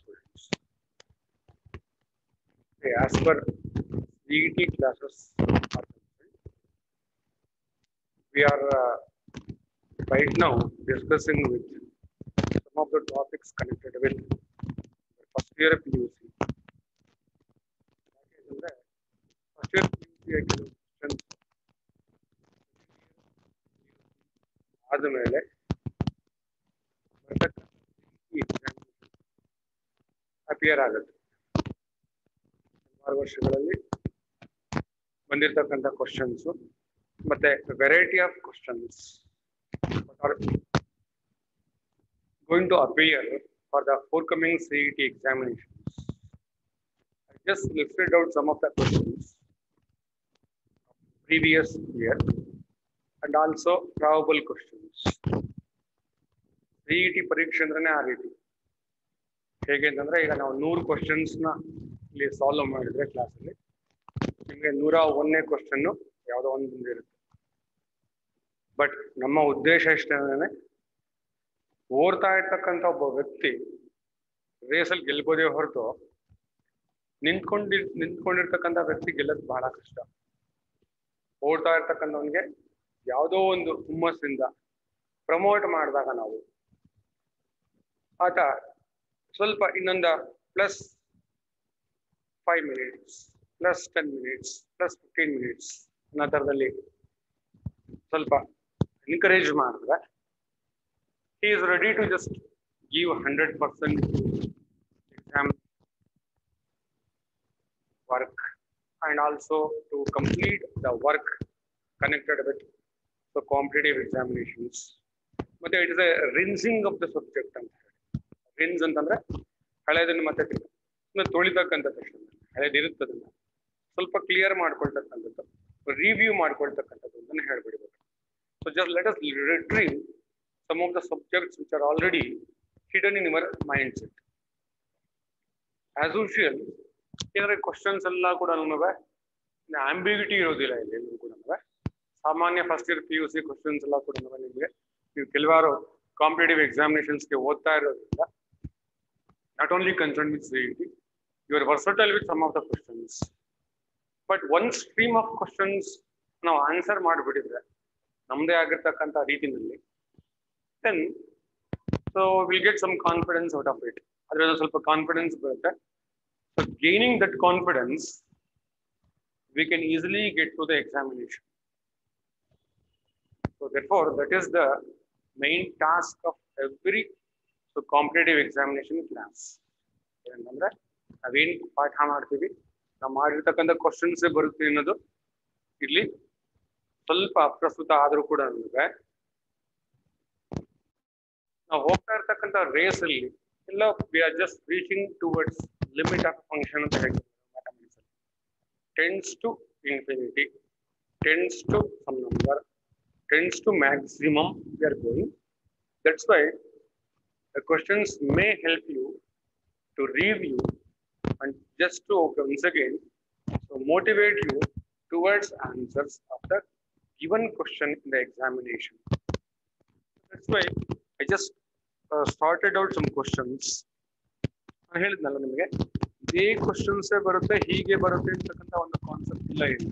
students. Okay, as per CET classes, we are right now discussing with some of the topics connected with first year PUC. First year PUC ಆದಮೇಲೆ appear ಆಗುತ್ತೆ. ಸುಮಾರು ವರ್ಷಗಳಲ್ಲಿ ಬಂದಿರತಕ್ಕಂಥ questions ಮತ್ತೆ variety of questions are going to appear for the forthcoming CET examinations. I just listed out some of the questions previous year and also probable questions. CET ಪರೀಕ್ಷೆ ಅಂದ್ರೆ ಆ ರೀತಿ ಹೇಗೆ ಅಂತಂದ್ರೆ ಈಗ ನಾವು 100 ಕ್ವಶನ್ಸ್ ನ ಇಲ್ಲಿ ಸಾಲ್ವ್ ಮಾಡಿದ್ರೆ ಕ್ಲಾಸಲ್ಲಿ ನಿಮಗೆ 101ನೇ ಕ್ವಶನ್ ಯಾವುದೋ ಒಂದು ಬಂದಿರುತ್ತೆ. ಬಟ್ ನಮ್ಮ ಉದ್ದೇಶ ಎಷ್ಟಂದ್ರೆ ಓದ್ತಾ ಇರ್ತಕ್ಕಂಥ ಒಬ್ಬ ವ್ಯಕ್ತಿ ರೇಸಲ್ಲಿ ಗೆಲ್ಬೋದೇ ಹೊರತು ನಿಂತ್ಕೊಂಡಿರ್ತಕ್ಕಂಥ ವ್ಯಕ್ತಿ ಗೆಲ್ಲೋದು ಬಹಳ ಕಷ್ಟ. ಓಡ್ತಾ ಇರ್ತಕ್ಕಂಥವನಿಗೆ ಯಾವುದೋ ಒಂದು ಹುಮ್ಮಸ್ಸಿಂದ ಪ್ರಮೋಟ್ ಮಾಡಿದಾಗ ನಾವು ಆತ ಸ್ವಲ್ಪ ಇನ್ನೊಂದು +5 minutes +10 minutes +15 minutes ಅನ್ನೋ ಥರದಲ್ಲಿ ಸ್ವಲ್ಪ ಎನ್ಕರೇಜ್ ಮಾಡಿದ್ರೆ he is ready to just give 100% exam work and also to complete the work connected with the competitive examinations. But it is a rinsing of the subject ಅಂತ ಹೇಳಿ. Rinse ಅಂತಂದ್ರೆ ಹಳೆದನ್ನು ಮತ್ತೆ ತೊಳಿತಕ್ಕಂಥ ಪ್ರಶ್ನೆ, ಹಳೇದು ಇರುತ್ತದನ್ನ ಸ್ವಲ್ಪ ಕ್ಲಿಯರ್ ಮಾಡ್ಕೊಳ್ತಕ್ಕಂಥದ್ದು, ರಿವ್ಯೂ ಮಾಡ್ಕೊಳ್ತಕ್ಕಂಥದ್ದು ಅಂತ ಹೇಳ್ಬಿಡ್ಬೇಕು. So just let us retrieve some of the subjects which are already hidden in your mindset. As usual, ಏನಂದ್ರೆ ಕ್ವಶನ್ಸ್ ಎಲ್ಲ ಕೂಡ ನಮಗೆ ಆಂಬಿಗ್ಯೂಟಿ ಇರೋದಿಲ್ಲ. ಇಲ್ಲಿ ಕೂಡ ನಮಗೆ ಸಾಮಾನ್ಯ ಫಸ್ಟ್ ಇಯರ್ PUC ಕ್ವಶನ್ಸ್ ಎಲ್ಲ ಕೂಡ ನಿಮಗೆ ನೀವು ಕೆಲವಾರು ಕಾಂಪಿಟೇಟಿವ್ ಎಕ್ಸಾಮಿನೇಷನ್ಸ್ಗೆ ಓದ್ತಾ ಇರೋದ್ರಿಂದ not only concern with CET, you are versatile with some of the questions. But one stream of questions ನಾವು ಆನ್ಸರ್ ಮಾಡಿಬಿಟ್ಟಿದ್ರೆ ನಮ್ಮದೇ ಆಗಿರ್ತಕ್ಕಂಥ ರೀತಿಯಲ್ಲಿ then so we'll get some confidence out of it. ಅದರಿಂದ ಸ್ವಲ್ಪ ಕಾನ್ಫಿಡೆನ್ಸ್ ಬರುತ್ತೆ. So gaining that confidence, we can easily get to the examination. So therefore, that is the main task of every competitive examination class. ಏನಂದ್ರೆ ನಾವೇನು ಪಾಠ ಮಾಡ್ತೀವಿ, ನಾವು ಮಾಡಿರ್ತಕ್ಕಂಥ questions ಬರುತ್ತೆ ಅನ್ನೋದು ಇಲ್ಲಿ ಸ್ವಲ್ಪ ಅಪ್ರಸ್ತುತ ಆದರೂ ಕೂಡ ನಮಗೆ ನಾವು ಹೋಗ್ತಾ ಇರ್ತಕ್ಕಂಥ ರೇಸ್ ಅಲ್ಲಿ ಎಲ್ಲ we are just reaching towards limit of function ಅಂತ ಹೇಳ್ತೀವಿ. Mathematics tends to infinity, tends to some number, tends to maximum we are going. That's why the questions may help you to review and just to once again so motivate you towards answers of the given question in the examination. That's why I just started out some questions. ನಾನು ಹೇಳಿದ್ನಲ್ಲ ನಿಮಗೆ ಇದೇ questions ಬರುತ್ತೆ, ಹೀಗೆ ಬರುತ್ತೆ ಅಂತಕ್ಕಂಥ ಒಂದು concept ಇಲ್ಲ ಇಲ್ಲಿ.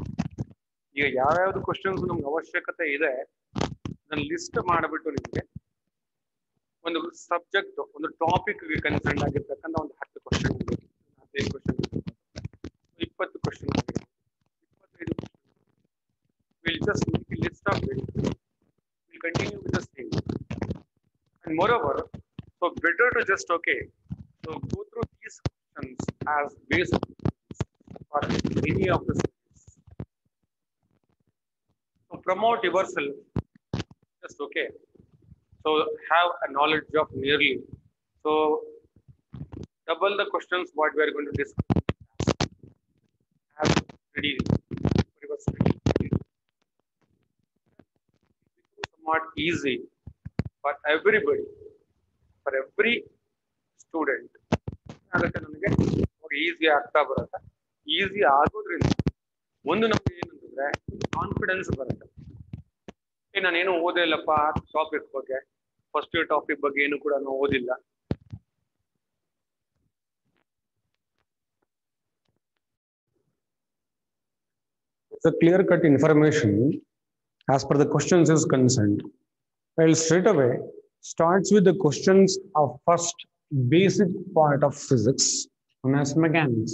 ಈಗ ಯಾವ್ಯಾವ್ದು ಕ್ವಶನ್ಸ್ ನಮ್ಗೆ ಅವಶ್ಯಕತೆ ಇದೆ ಅದನ್ನ ಲಿಸ್ಟ್ ಮಾಡಿಬಿಟ್ಟು ನಿಮಗೆ ಒಂದು ಸಬ್ಜೆಕ್ಟ್, ಒಂದು ಟಾಪಿಕ್ ಕನ್ಸರ್ನ್ ಆಗಿರ್ತಕ್ಕಂಥ ಒಂದು 10 question, 15 question, 20 question, 25 question. We'll just make a list of it. We'll continue with the same. And moreover, so better to just so go through these questions as basic for any of the subjects. So promote yourself, just so have a knowledge of nearly so double the questions what we are going to discuss. Have ready for yourself. Somewhat easy for everybody, for every student. ಅದಕ್ಕೆ ನಮಗೆ easy ಆಗ್ತಾ ಬರುತ್ತೆ. Easy ಆಗೋದ್ರಿಂದ ಒಂದು ನಮ್ಗೆ ಏನಂತಂದ್ರೆ confidence ಬರುತ್ತೆ. ನಾನೇನು ಓದೇ ಇಲ್ಲಪ್ಪ ಟಾಪಿಕ್ ಬಗ್ಗೆ, ಫಸ್ಟ್ ಇಯರ್ ಟಾಪಿಕ್ ಬಗ್ಗೆ ಏನು ಕೂಡ ನಾವು ಓದಿಲ್ಲ, the clear-cut information as per the questions is concerned. I'll straight away starts with the questions of first basic part of physics, known as mechanics.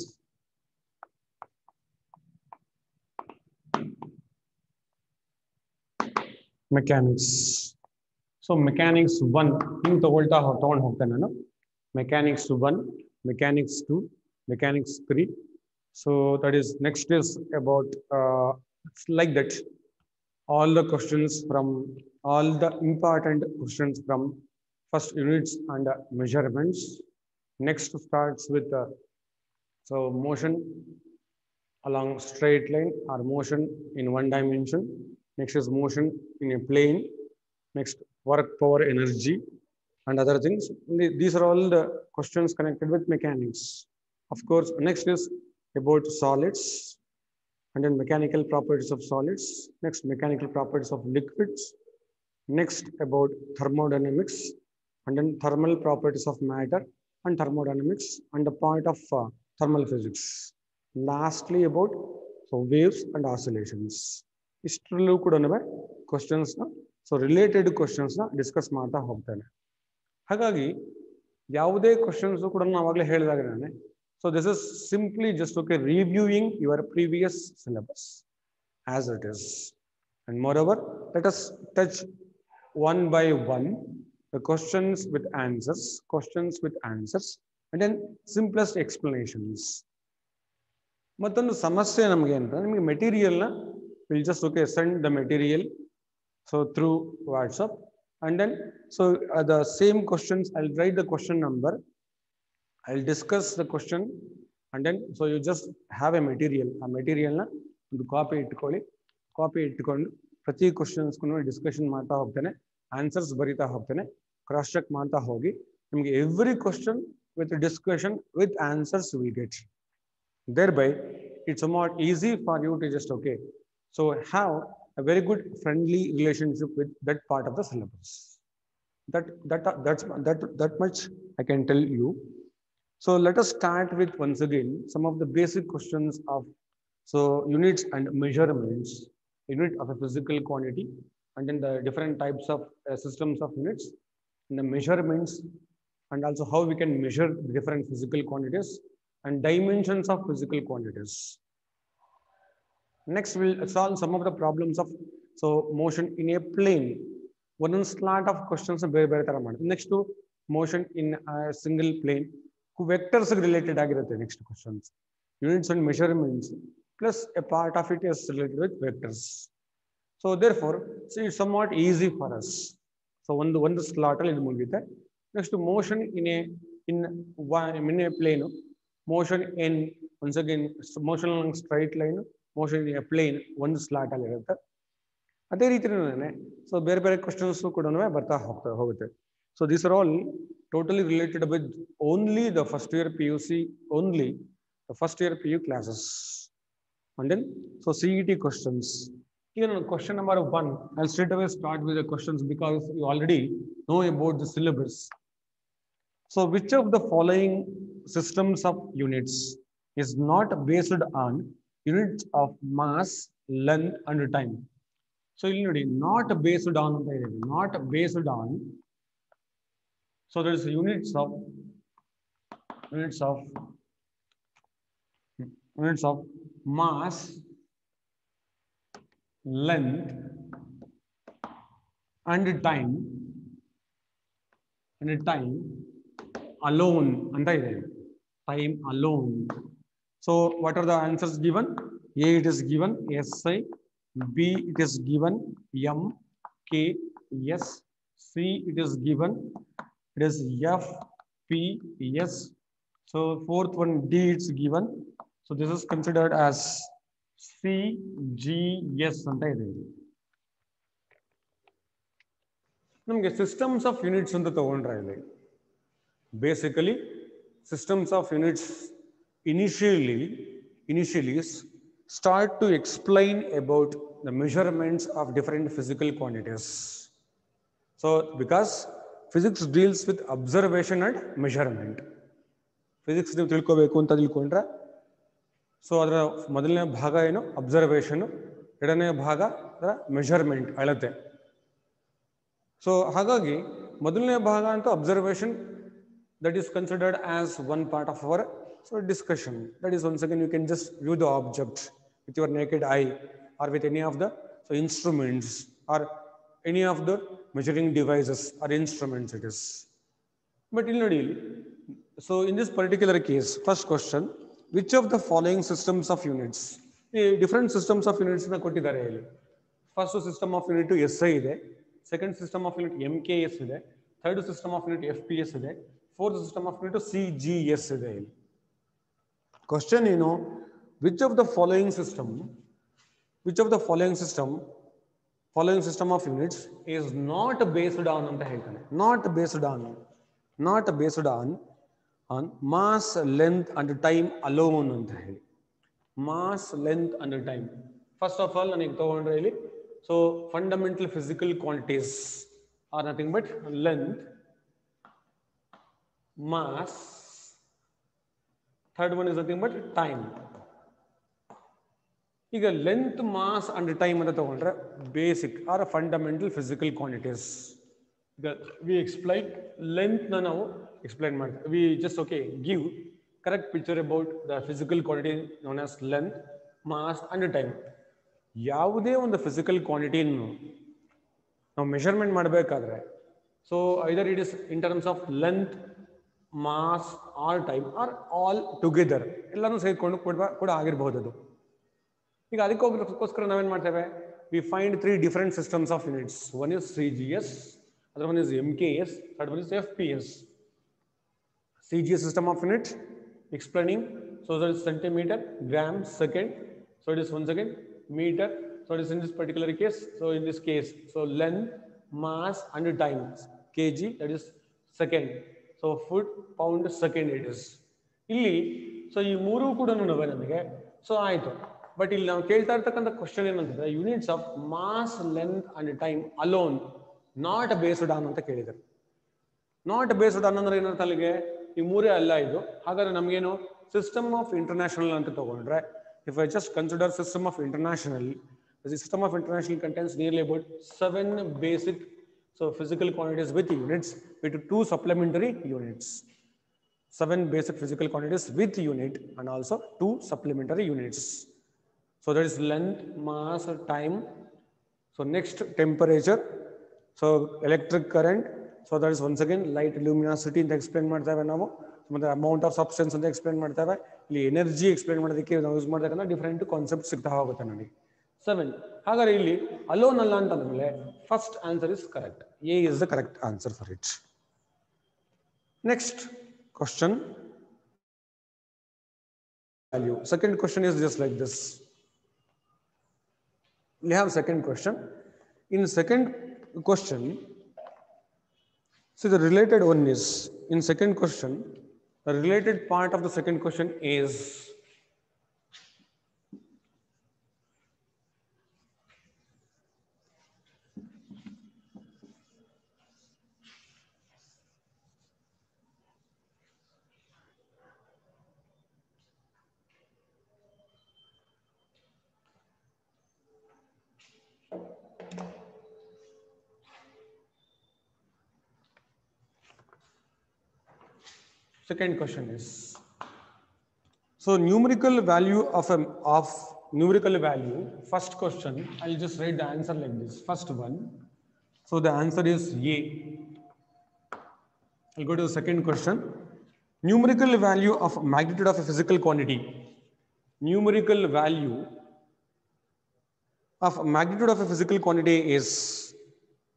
Mechanics. So mechanics 1 in togolta togond hogtane nanu. Mechanics 1, mechanics 2, mechanics 3. So that is next is about it's like that. All the questions from all the important questions from first units and measurements. Next starts with so motion along straight line or motion in one dimension. Next is motion in a plane. Next, work, power, energy, and other things. These are all the questions connected with mechanics. Of course, next is about solids, and then mechanical properties of solids. Next, mechanical properties of liquids. Next, about thermodynamics, and then thermal properties of matter and thermodynamics, and the point of thermal physics. Lastly, about so waves and oscillations. Istrallu kuda questions na so related questions na discuss ಮಾಡ್ತಾ ಹೋಗ್ತೇನೆ. ಹಾಗಾಗಿ ಯಾವುದೇ questions ಕೂಡ ನಾನು ಆವಾಗಲೇ ಹೇಳಿದಾಗ ನಾನು so this is simply just okay reviewing your previous syllabus as it is, and moreover let us touch one by one the questions with answers and then simplest explanations. ಮತ್ತೊಂದು ಸಮಸ್ಯೆ ನಮಗೆ ಅಂತ ನಿಮಗೆ ಮೆಟೀರಿಯಲ್ ನ we'll just okay send the material so through WhatsApp, and then so the same questions I'll write the question number, I'll discuss the question, and then so you just have a material na ಒಂದು copy ಇಟ್ಕೊಂಡು ಪ್ರತಿ questions discussion ಮಾಡ್ತಾ ಹೋಗ್ತೇನೆ, answers ಬರಿತಾ ಹೋಗ್ತೇನೆ, cross check ಮಾಡ್ತಾ ಹೋಗಿ ನಿಮಗೆ every question with discussion with answers we get. Thereby it's somewhat easy for you to just okay so have a very good friendly relationship with that part of the syllabus. That much I can tell you. So let us start with once again some of the basic questions of so units and measurements, unit of a physical quantity, and then the different types of systems of units, and the measurements, and also how we can measure different physical quantities and dimensions of physical quantities. Next, we'll solve some of the problems of so motion in a plane. One lot of questions are very next to motion in a single plane. Vectors related next questions. Units and measurements plus a part of it is related with vectors. So therefore, see, it's somewhat easy for us. So one slot next to motion in a plane. Motion in once again motion along straight line, motion in a plane one slot ಅಲ್ಲಿ ಇರುತ್ತೆ. ಅದೇ ರೀತಿನೇ so ಬೇರೆ ಬೇರೆ questions ಕೂಡ ಬರ್ತಾ ಹೋಗುತ್ತೆ. So these are all totally related with only the first year PUC, only the first year PU classes. And then so CET questions. Even question number 1, I'll straight away start with the questions because you already know about the syllabus. So which of the following systems of units is not based on units of mass, length, and time? So you know, not based on. So there is units of mass, length, and time alone, time alone. So what are the answers given? A, it is given SI, B, it is given M, K, S, C, it is given, it is F, P, S. So fourth one, D, it's given. So this is considered as C, G, S. ನಮಗೆ systems of units ಅಂತ ತಗೊಂಡ್ರೆ ಇಲ್ಲಿ basically systems of units initially start to explain about the measurements of different physical quantities. So because physics deals with observation and measurement, physics ನೀವು ತಿಳ್ಕೋಬೇಕು ಅಂತ ತಿಳ್ಕೊಂಡ್ರೆ so ಅದರ ಮೊದಲನೇ ಭಾಗ ಏನು ಅಬ್ಸರ್ವೇಷನ್, ಎರಡನೇ ಭಾಗ ಅದರ ಮೆಷರ್ಮೆಂಟ್ ಅಳತೆ. ಸೊ ಹಾಗಾಗಿ ಮೊದಲನೇ ಭಾಗ ಅಂತ observation, that is considered as one part of our discussion. That is once again you can just view the object with your naked eye or with any of the instruments or any of the measuring devices or instruments it is. But in Nodi, so in this particular case, first question, which of the following systems of units? Different systems of units na kottidare illi. First system of unit SI ide, second system of unit MKS ide, third system of unit FPS ide, fourth system of unit CGS ide illi. Question which of the following system following system of units is not based on anta heltane, not based on mass, length and time alone anta heli. Mass, length and time. First of all nanige tagondre illi, so fundamental physical quantities are nothing but length, mass, third one is nothing but time. ಈಗ length, mass and time ಅಂತ ತಗೊಂಡ್ರೆ basic or fundamental physical quantities. ಈಗ we explain ಲೆಂತ್ನ ನಾವು explain ಮಾಡ್ತೀವಿ. We just okay give correct picture about the physical quantity known as length, mass and time. ಯಾವುದೇ ಒಂದು physical ಕ್ವಾಂಟಿಟಿಯನ್ನು ನಾವು ಮೆಷರ್ಮೆಂಟ್ ಮಾಡಬೇಕಾದ್ರೆ, so either it is in terms of length, mass or time or all together, ಎಲ್ಲನೂ ಸೇರಿಕೊಂಡು ಕೂಡ ಆಗಿರಬಹುದು ಅದು. ಈಗ ಅದಕ್ಕೋಸ್ಕರ ನಾವೇನು ಮಾಡ್ತೇವೆ, we find 3 different systems of units. One is CGS, other one is MKS, third one is FPS. CGS system of unit explaining, so that is centimeter, gram, second, so it is once again meter, so it is in this particular case, so in this case, so length, mass and time, kg, that is second, so foot, pound, second it is. ಇಲ್ಲಿ so ಈ ಮೂರು ಕೂಡ ನಮಗೆ so ಆಯಿತು. But ಇಲ್ಲಿ ನಾವು ಕೇಳ್ತಾ ಇರ್ತಕ್ಕಂಥ ಕ್ವಶನ್ ಏನಂತಂದ್ರೆ units of mass, length and time alone not based on ಅಂತ ಕೇಳಿದ್ದಾರೆ. ನಾಟ್ ಬೇಸ್ಡ್ ಆನ್ ಅಂದ್ರೆ ಏನಂತ ಅಲ್ಲಿಗೆ ಈ ಮೂರೇ ಅಲ್ಲ ಇದು. ಹಾಗಾದ್ರೆ ನಮಗೇನು ಸಿಸ್ಟಮ್ ಆಫ್ ಇಂಟರ್ನ್ಯಾಷನಲ್ ಅಂತ ತಗೊಂಡ್ರೆ, if I just consider system of international, the system of international contains nearly about 7 basic physical quantities with units, with 2 supplementary units. 7 basic physical quantities with unit and also 2 supplementary units. So that is length, mass, time. So next, temperature. So electric current. So that is once again light, luminosity ಅಂತ explain ಮಾಡ್ತೇವೆ ನಾವು. ಮತ್ತೆ amount of substance ಅಂತ explain ಮಾಡ್ತೇವೆ. ಇಲ್ಲಿ energy explain ಮಾಡೋದಕ್ಕೆ ನಾವು use ಮಾಡ್ತಕ್ಕಂಥ ಡಿಫರೆಂಟ್ ಕಾನ್ಸೆಪ್ಟ್ ಸಿಗ್ತಾ ಹೋಗುತ್ತೆ ನನಗೆ. 7. ಹಾಗಾದ್ರೆ ಇಲ್ಲಿ ಅಲೋನ್ ಅಲ್ಲ ಅಂತಂದ್ಮೇಲೆ first answer is correct. A is the correct answer for it. Next question value. Second question is just like this. We have second question. In second question, see the related one is, in second question, the related part of the second question is second question is, so numerical value of numerical value, first question, I'll just write the answer like this, first one. So the answer is A. I'll go to the second question. Numerical value of magnitude of a physical quantity. Numerical value of magnitude of a physical quantity is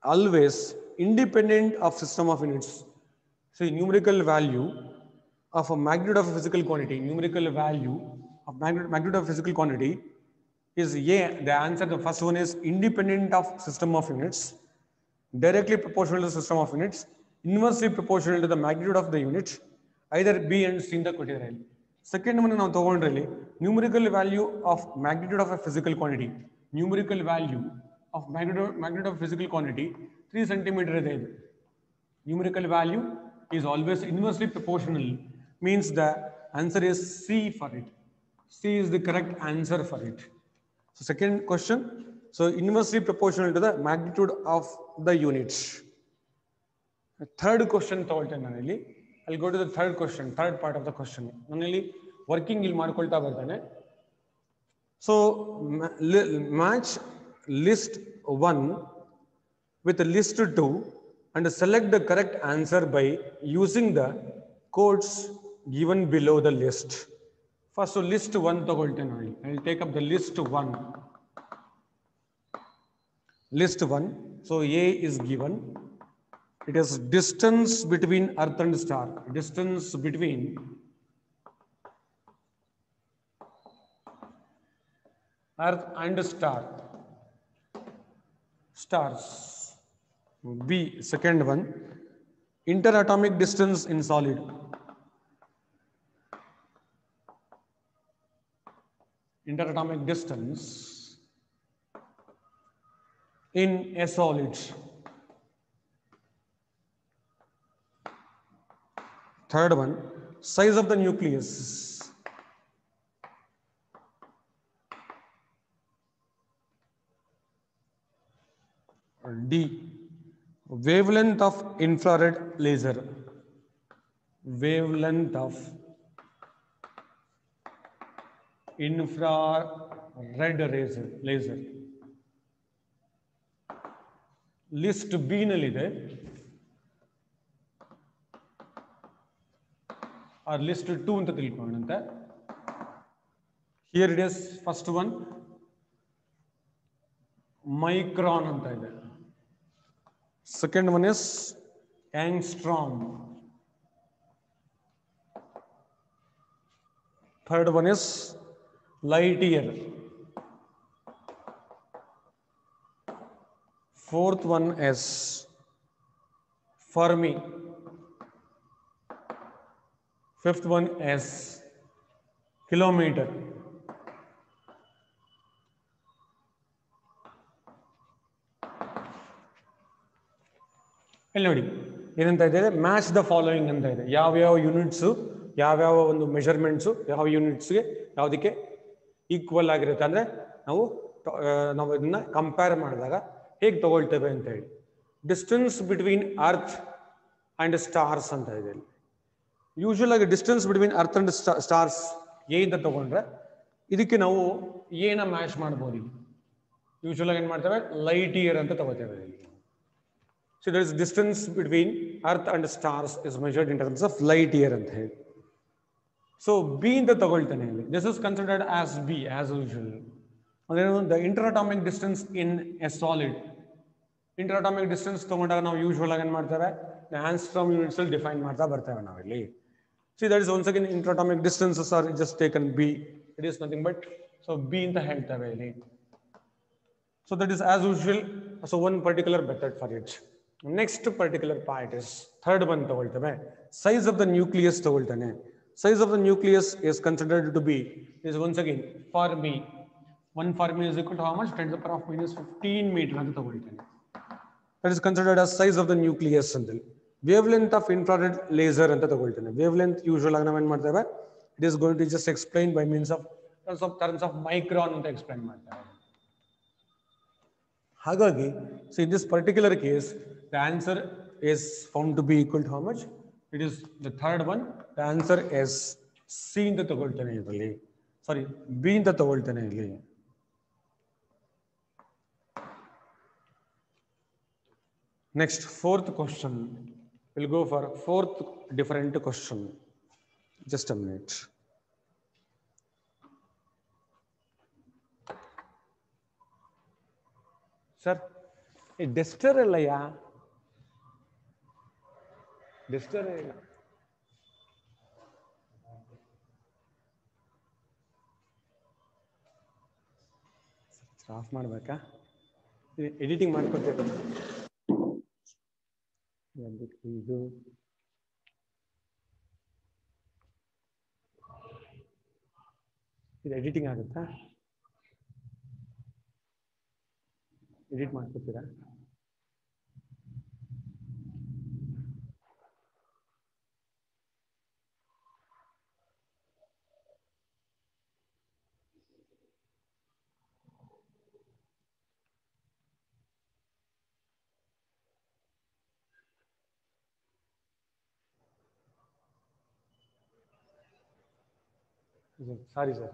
always independent of system of units. So numerical value of a magnitude of a physical quantity, numerical value of magnitude of physical quantity is A. The answer, the first one is independent of system of units, directly proportional to the system of units, inversely proportional to the magnitude of the unit, either B and C in the quantity. Second one ನಾವು ತಗೊಂಡ್ರಲ್ಲಿ numerical value of magnitude of a physical quantity, numerical value of magnitude of physical quantity 3 centimeter ಇದೆ ಇದು. Numerical value is always inversely proportional, means the answer is C for it. C is the correct answer for it. So second question, so inversely proportional to the magnitude of the units. Third question ತಗೊಳ್ತೇನೆ ನಾನಿಲ್ಲಿ. I'll go to the third question, third part of the question. ನಾನಿಲ್ಲಿ working ಇಲ್ಲಿ ಮಾಡ್ಕೊಳ್ತಾ ಬರ್ತಾನೆ. So match list 1 with list 2 and select the correct answer by using the codes given below the list. First, so list 1 ತಗೊಳ್ತೇನೆ ನೋಡಿ. I will take up the list 1. List 1. So A is given. It is distance between Earth and star. Distance between Earth and star. Stars. B, second one. Interatomic distance in solid. Interatomic distance in a solid. Third one, size of the nucleus. D, wavelength of infrared laser. Wavelength of infrared laser. List B nalide. Or list 2 anta tilkonಡಂತೆ. Here it is, first one, micron anta ide. Second one is angstrom. Third one is light year. Fourth one is Fermi. Fifth one is kilometer. ಇಲ್ಲಿ ನೋಡಿ ಏನಂತ ಇದೆ, match the following ಅಂತ ಇದೆ. ಯಾವ್ಯಾವ units, ಯಾವ್ಯಾವ ಒಂದು measurements ಯಾವ ಯೂನಿಟ್ಸ್ಗೆ ಯಾವುದಕ್ಕೆ ಈಕ್ವಲ್ ಆಗಿರುತ್ತೆ ಅಂದರೆ ನಾವು ಇದನ್ನ ಕಂಪೇರ್ ಮಾಡಿದಾಗ ಹೇಗೆ ತಗೊಳ್ತೇವೆ ಅಂತ ಹೇಳಿ. Distance between earth and stars ಅಂತ ಇದೆ. ಯೂಶುವಲ್ ಆಗಿ distance between earth and stars A ಅಂತ ತಗೊಂಡ್ರೆ ಇದಕ್ಕೆ ನಾವು ಏನ ಮ್ಯಾಚ್ ಮಾಡ್ಬೋದು. ಯೂಶುವಲ್ ಆಗಿ ಏನು ಮಾಡ್ತೇವೆ, ಲೈಟ್ ಇಯರ್ ಅಂತ ತಗೋತೇವೆ. So there is distance between Earth and stars is measured in terms of light year ಅಂತ ಹೇಳಿ. So B ಅಂತ ತಗೊಳ್ತೇನೆ ಇಲ್ಲಿ. This is considered as B as usual. The interatomic distance in a solid. Interatomic distance ತಗೊಂಡಾಗ ನಾವು usual ಆಗಿ ಏನು ಮಾಡ್ತೇವೆ, angstrom units ಅಲ್ಲಿ ಡಿಫೈನ್ ಮಾಡ್ತಾ ಬರ್ತೇವೆ ನಾವಿಲ್ಲಿ. See, that is once again interatomic distances are just taken B. It is nothing but so B ಅಂತ ಹೇಳ್ತೇವೆ ಇಲ್ಲಿ. So that is as usual. So one particular method for it. Next particular part is third one ತಗೊಳ್ತೇವೆ. Size of the nucleus ತಗೊಳ್ತಾನೆ. Size of the nucleus is considered to be is once again Fermi. 1 Fermi is equal to how much? 10 to the power of minus 15 meter ಅಂತ ತಗೊಳ್ತಾನೆ. That is considered as size of the nucleus ಅಂತ. Wavelength of infrared laser ಅಂತ ತಗೊಳ್ತಾನೆ. Wavelength usual ಆಗಿ ನಾವು ಏನು ಮಾಡ್ತೇವೆ, it is going to just explain by means of terms of micron ಅಂತ explain ಮಾಡ್ತೇವೆ. ಹಾಗಾಗಿ so in this particular case the answer is found to be equal to how much? It is the third one. The answer is C ಅಂತ ತಗೊಳ್ತಾನೆ ಇದರಲ್ಲಿ. Sorry, B ಅಂತ ತಗೊಳ್ತಾನೆ ಇಲ್ಲಿ. Next, fourth question. We'll go for fourth different question. Just a minute. Sir, a duster illaya? Duster illa. Of ಮಾಡಬೇಕಾ? Editing ಮಾಡ್ಕೊತೇವೆ. ಇದು editing ಆಗುತ್ತಾ? Edit ಮಾಡ್ಕೊತೀರಾ? Sorry, sir.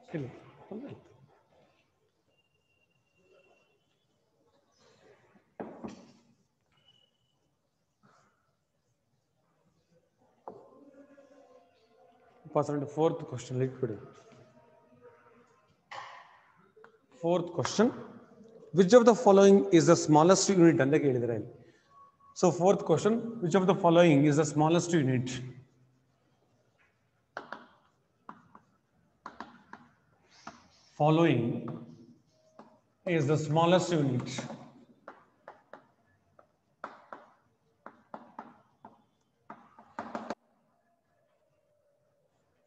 Still. Pass on to fourth question. Liquid. Fourth question. Which of the following is the smallest unit? And the so fourth question. Which of the following is the smallest unit? Following is the smallest unit.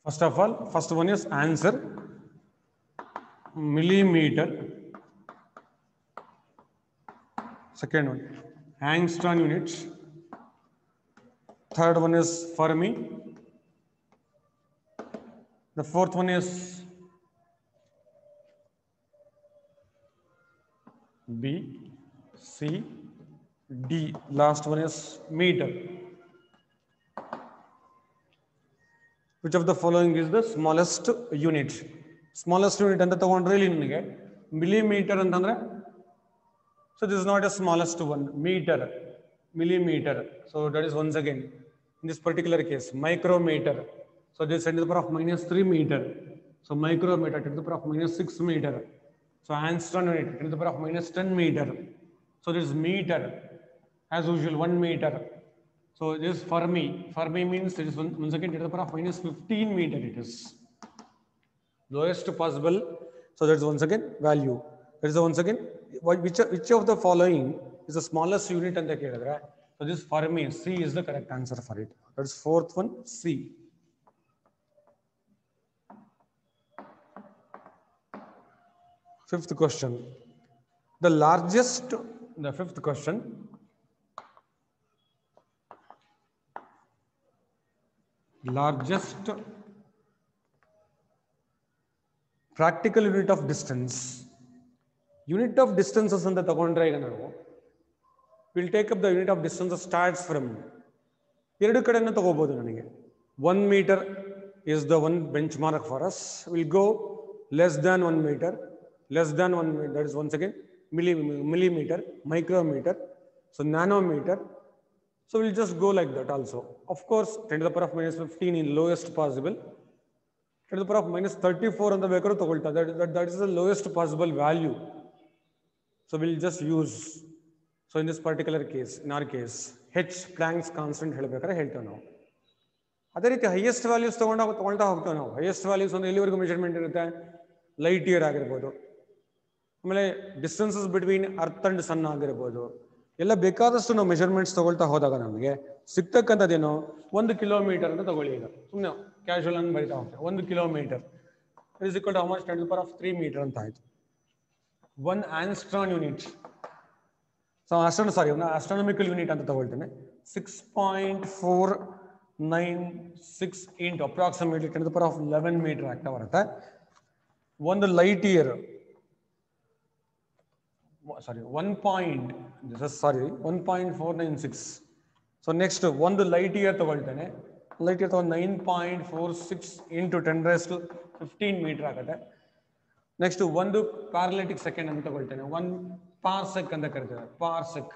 First of all, first one is answer millimeter. Second one angstrom units. Third one is Fermi. The fourth one is B, C, D. Last one is meter. Which of the following is the smallest unit? Smallest unit and the millimeter and so this is not a smallest one. Meter, millimeter. So that is once again in this particular case micrometer. So this is 10 to the power of -3 meter. So micrometer 10 to the power of -6 meter. So angstrom unit 10 to the power of -10 meter. So this is meter as usual 1 meter. So this is Fermi. Fermi means it is once again 10 to the power of -15 meter. It is lowest possible. So that's once again value. That is once again which of the following is the smallest unit and the Kerala. So this Fermi, C is the correct answer for it. That's fourth one, C. Fifth question. The fifth question. Largest practical unit of distance. Unit of distances and the we'll take up the unit of distance starts from 1 meter is the one benchmark for us. We'll go less than 1 meter, less than 1 meter, that is once again millimeter, micrometer, so nanometer. So we'll just go like that also. Of course, 10 to the power of -15 in lowest possible. 10 to the power of -34 on the vector that is the lowest possible value. So we'll just use. So in this particular case, in our case, H Planck's constant ಹೇಳ್ತೇವೆ ನಾವು. ಅದೇ ರೀತಿ highest values ತಗೊಳ್ತಾ ಹೋಗ್ತೇವೆ ನಾವು. Highest values ಅಂದ್ರೆ ಎಲ್ಲಿವರೆಗೂ measurement ಇರುತ್ತೆ? ಲೈಟ್ ಇಯರ್ ಆಗಿರ್ಬೋದು, ಆಮೇಲೆ distances between earth and son ಆಗಿರ್ಬೋದು, ಎಲ್ಲ ಬೇಕಾದಷ್ಟು ನಾವು ಮೆಜರ್ಮೆಂಟ್ಸ್ ತಗೊಳ್ತಾ ಹೋದಾಗ ನಮಗೆ ಸಿಗ್ತಕ್ಕಂಥದ್ದೇನು 1 ಕಿಲೋಮೀಟರ್ ಅಂತ ತಗೊಳ್ಳಿ. ಈಗ ಸುಮ್ಮನೆ ಕ್ಯಾಶುವಲ್ ಅನ್ನು ಬರಿತಾ ಹೋಗ್ತೇವೆ. 1 kilometre is equal to how much? 10 to the power of 3 metre ಅಂತ ಆಯ್ತು. 1 angstrom unit. So astronomical unit ಅಂತ ತಗೊಳ್ತೇನೆ. 6.496 into approximately 10 to the power of 11 meter ಆಗ್ತಾ ಬರುತ್ತೆ. ಒಂದು ಲೈಟ್ ಇಯರ್ 1.496. ಸೊ ನೆಕ್ಸ್ಟ್ ಒಂದು ಲೈಟ್ ಇಯರ್ ತಗೊಳ್ತೇನೆ. ಲೈಟ್ ಇಯರ್ ತಗೊಂಡು 9.46 into 10⁻15 metre ಆಗುತ್ತೆ. Next ಒಂದು ಪ್ಯಾರಲೆಟಿಕ್ ಸೆಕೆಂಡ್ ಅಂತ ತಗೊಳ್ತೇನೆ. 1 parsec ಅಂತ ಕರಿತೇವೆ. Parsec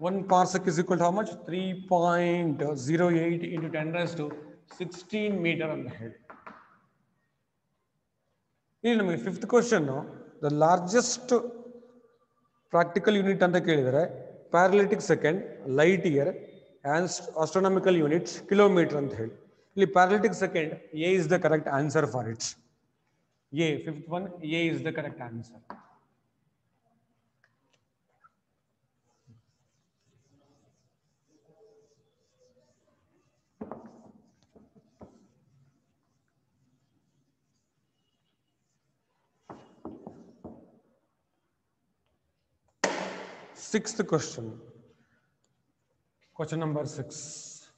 1 parsec is equal to how much? 3.08 into 10⁻16 meter ಅಂತ ಹೇಳಿ. ಇಲ್ಲಿ ನಮಗೆ fifth question the largest practical unit ಅಂತ ಕೇಳಿದರೆ parallactic second, light year, astronomical units, kilometre ಅಂತ ಹೇಳಿ. ಇಲ್ಲಿ parallactic second A is the correct answer for it. A, fifth one, A is the correct answer. Sixth question. Question number 6.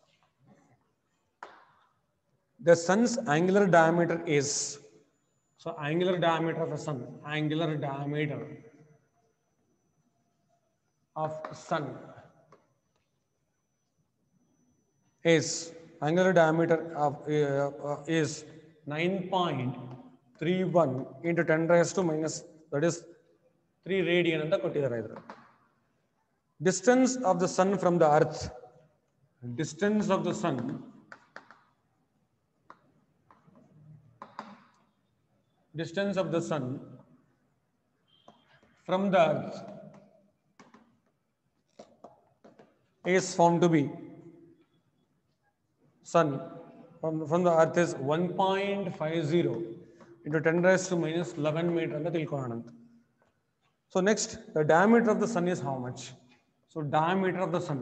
The sun's angular diameter is. So angular diameter of a sun, angular diameter of sun is angular diameter of is 9.31 into 10 raised to minus, that is 3 radian ಅಂತ ಕೊಟ್ಟಿದ್ದಾರೆ ಇದರ. Distance of the sun from the earth, distance of the sun from the earth is found to be, sun from the earth is 1.50 into 10 raised to minus 11 meter ಅಂತ ತಿಳ್ಕೊಳ್ಳೋಣ ಅಂತ. So next, the diameter of the sun is how much? So diameter of the sun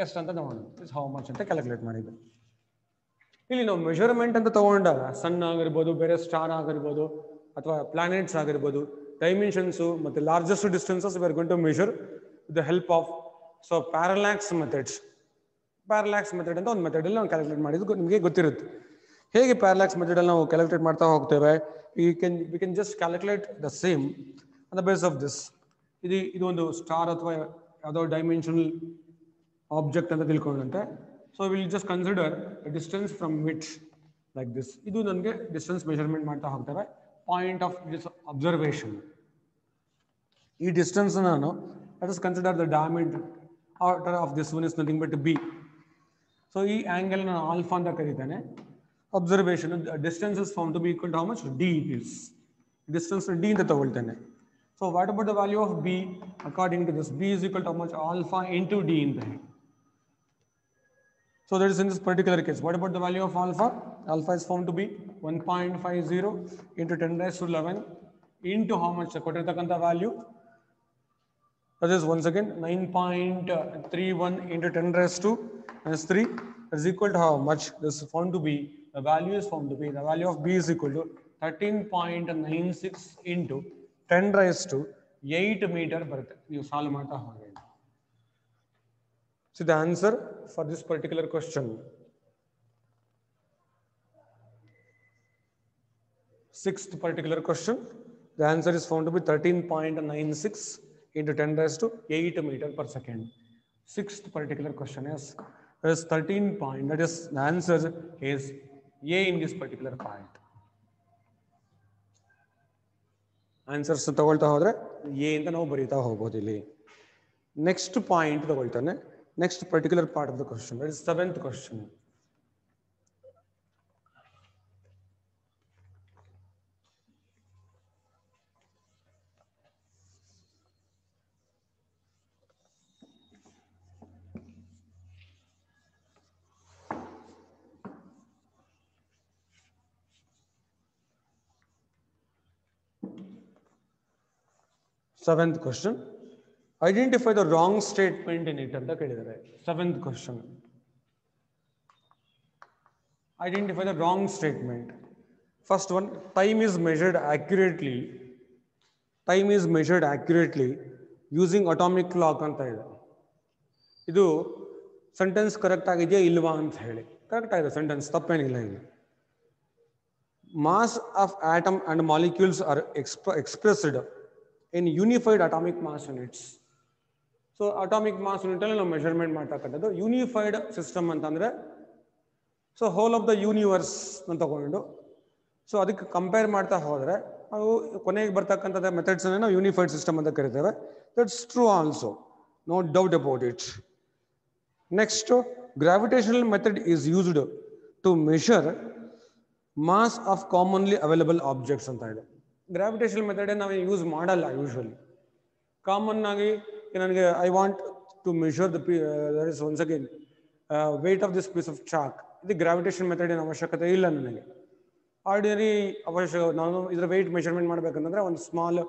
ಎಷ್ಟು ಅಂತ ತಗೊಂಡು is how much ಅಂತ calculate ಮಾಡಿದ್ದು. ಇಲ್ಲಿ ನಾವು ಮೆಷರ್ಮೆಂಟ್ ಅಂತ ತಗೊಂಡಾಗ ಸನ್ ಆಗಿರ್ಬೋದು, ಬೇರೆ ಸ್ಟಾರ್ ಆಗಿರ್ಬೋದು, ಅಥವಾ ಪ್ಲಾನೆಟ್ಸ್ ಆಗಿರ್ಬೋದು, ಡೈಮೆನ್ಷನ್ಸು ಮತ್ತು largest distances we are going to measure with the help of parallax methods. Parallax method ಅಂತ ಒಂದು ಮೆಥಡಲ್ಲಿ ನಾವು ಕ್ಯಾಲ್ಕುಲೇಟ್ ಮಾಡಿದ್ದು ನಿಮಗೆ ಗೊತ್ತಿರುತ್ತೆ. ಹೇಗೆ ಪ್ಯಾರಲ್ಯಾಕ್ಸ್ ಮೆಥಡಲ್ಲಿ ನಾವು ಕ್ಯಾಲ್ಕುಲೇಟ್ ಮಾಡ್ತಾ ಹೋಗ್ತೇವೆ, we can just calculate the same on the base of this. ಇದು ಒಂದು ಸ್ಟಾರ್ ಅಥವಾ ಯಾವುದೋ ಡೈಮೆನ್ಷನಲ್ ಆಬ್ಜೆಕ್ಟ್ ಅಂತ ತಿಳ್ಕೊಂಡಂತೆ. So will just consider distance from which like this. ಇದು ನನಗೆ ಡಿಸ್ಟೆನ್ಸ್ ಮೆಷರ್ಮೆಂಟ್ ಮಾಡ್ತಾ ಹೋಗ್ತೇವೆ. ಪಾಯಿಂಟ್ ಆಫ್ ದಿಸ್ ಅಬ್ಸರ್ವೇಷನ್, ಈ ಡಿಸ್ಟೆನ್ಸ್ ನಾನು let us consider the diameter of this one is nothing but b. So ಈ angle ನಾನು alpha ಅಂತ ಕರೀತಾನೆ. Observation distance is found to be equal to how much? D it is. Distance D ಅಂತ ತಗೊಳ್ತೇನೆ. So what about the value of b? According to this, b is equal to how much? Alpha into d ಅಂತ ಹೇಳಿ. So that is in this particular case. What about the value of alpha? Alpha is found to be 1.50 into 10 raised to 11 into how much? ಕೊಟ್ಟಿರ್ತಕ್ಕಂಥ value. That is once again 9.31 into 10 raised to minus 3 is equal to how much? This is found to be, the value is found to be, the value of b is equal to 13.96 into 10 raised to 8 meter ಬರುತ್ತೆ. ನೀವು solve ಮಾಡ್ತಾ ಹೋಗಿ. So the answer for this particular question, sixth particular question, the answer is found to be 13.96 into 10 raised to 8 meter per second. Sixth particular question is 13 point. That is, the answer is A in this particular point. Answers ತಗೊಳ್ತಾ ಹೋದ್ರೆ A ಅಂತ ನಾವು ಬರೀತಾ ಹೋಗ್ಬೋದು ಇಲ್ಲಿ. Next point ತಗೊಳ್ತಾನೆ. Next particular part of the question. That is seventh question. Seventh question. Identify the wrong statement in it ಅಂತ ಕೇಳಿದ್ದಾರೆ. Seventh question. Identify the wrong statement. First one, time is measured accurately. Time is measured accurately using atomic clock ಅಂತ ಇದೆ. ಇದು sentence correct ಆಗಿದೆಯಾ ಇಲ್ವಾ ಅಂತ ಹೇಳಿ. Correct ಆಗಿದೆ ಸೆಂಟೆನ್ಸ್, ತಪ್ಪೇನಿಲ್ಲ ಇಲ್ಲಿ. Mass of atom and molecules are expressed in unified atomic mass units. So atomic mass unit ಅಲ್ಲಿ ನಾವು ಮೆಷರ್ಮೆಂಟ್ ಮಾಡ್ತಕ್ಕಂಥದ್ದು ಯೂನಿಫೈಡ್ ಸಿಸ್ಟಮ್ ಅಂತಂದ್ರೆ, so hole of the universe ಅಂತ ತಗೊಂಡು, ಸೊ ಅದಕ್ಕೆ ಕಂಪೇರ್ ಮಾಡ್ತಾ ಹೋದ್ರೆ ನಾವು ಕೊನೆಗೆ ಬರ್ತಕ್ಕಂಥದ್ದು ಮೆಥಡ್ಸ್ ನಾವು ಯೂನಿಫೈಡ್ ಸಿಸ್ಟಮ್ ಅಂತ ಕರಿತೇವೆ. That's true also, no doubt about it. Next, gravitational method is used to measure mass of commonly available objects ಅಂತ ಇದೆ. ಗ್ರಾವಿಟೇಷನಲ್ ಮೆಥಡ್ ನಾವು ಯೂಸ್ ಮಾಡಲ್ಲ ಯೂಶುವಲಿ. ಕಾಮನ್ ಆಗಿ ನನಗೆ I want to measure the that is once again weight of this piece of chalk. ಇದು gravitation ಮೆಥಡಿನ ಅವಶ್ಯಕತೆ ಇಲ್ಲ ನನಗೆ. ಆರ್ಡಿನರಿ ನಾನು ಇದರ ವೆಯ್ಟ್ ಮೆಷರ್ಮೆಂಟ್ ಮಾಡಬೇಕಂತಂದ್ರೆ ಒಂದು ಸ್ಮಾಲ್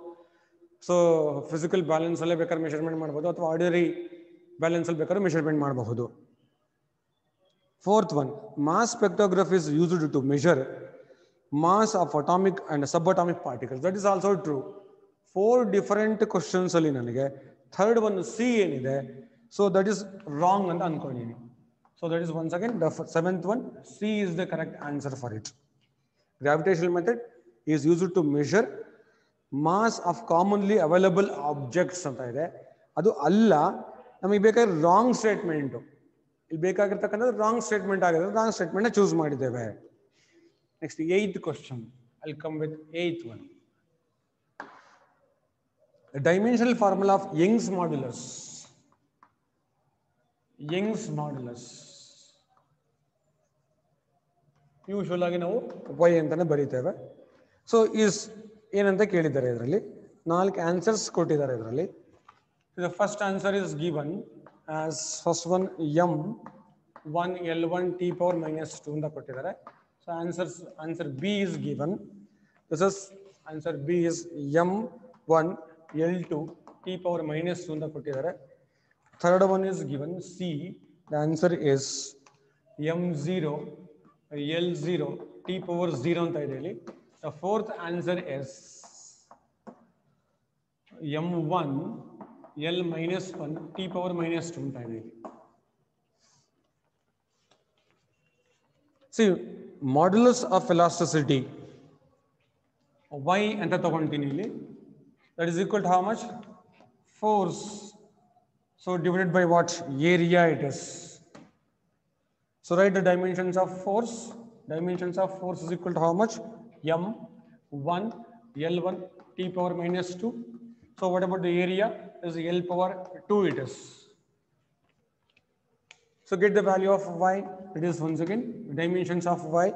ಫಿಸಿಕಲ್ ಬ್ಯಾಲೆನ್ಸ್ ಅಲ್ಲೇ ಬೇಕಾದ್ರೆ ಮೆಷರ್ಮೆಂಟ್ ಮಾಡ್ಬೋದು, ಅಥವಾ ಆರ್ಡಿನರಿ ಬ್ಯಾಲೆನ್ಸ್ ಅಲ್ಲಿ ಬೇಕಾದ್ರೆ ಮೆಷರ್ಮೆಂಟ್ ಮಾಡಬಹುದು. Fourth one, mass spectrography is used to measure mass of atomic and subatomic particles. That is also true. 4 different questions ಅಲ್ಲಿ ನನಗೆ third one C ಏನಿದೆ, so that is wrong ಅಂತ ಅನ್ಕೊಂಡಿದ್ದೀನಿ. So that is once again the seventh one, C is the correct answer for it. Gravitational method is used to measure mass of commonly available objects ಅಂತ ಇದೆ. ಅದು ಅಲ್ಲ, ನಮಗೆ ಬೇಕಾದ್ರೆ wrong statement. ಇಲ್ಲಿ ಬೇಕಾಗಿರ್ತಕ್ಕಂಥದ್ದು wrong statement ಆಗಿದ್ರೆ ರಾಂಗ್ ಸ್ಟೇಟ್ಮೆಂಟ್ನ ಚೂಸ್ ಮಾಡಿದ್ದೇವೆ. Next 8th question, I come with 8th one. The dimensional formula of Young's modulus. Young's modulus. Usual ಆಗಿ ನಾವು y ಅಂತಾನೆ ಬರೀತೇವೆ. ಸೊ ಈಸ್ ಏನಂತ ಕೇಳಿದ್ದಾರೆ ಇದರಲ್ಲಿ, 4 ಆನ್ಸರ್ಸ್ ಕೊಟ್ಟಿದ್ದಾರೆ ಇದರಲ್ಲಿ. The first answer is given as first one m1 L1 t power -2 ಅಂತ ಕೊಟ್ಟಿದ್ದಾರೆ. So answer B is given. This is answer B is m1 L2 t power -2 ಅಂತ ಕೊಟ್ಟಿದ್ದಾರೆ. Third one is given C. The answer is m0 L0 t power 0 ಅಂತ ಇದೆ ಇಲ್ಲಿ. The fourth answer is m1 L -1 t power -2 ಅಂತ ಇದೆ ಇಲ್ಲಿ. See, modulus of elasticity y ಅಂತ ತಗೊಂತೀನಿ ಇಲ್ಲಿ. That is equal to how much? Force. So divided by what? Area it is. So write the dimensions of force. Dimensions of force is equal to how much? m1 L1 t power -2. So what about the area? Is L power 2 it is. So get the value of y. It is once again dimensions of y.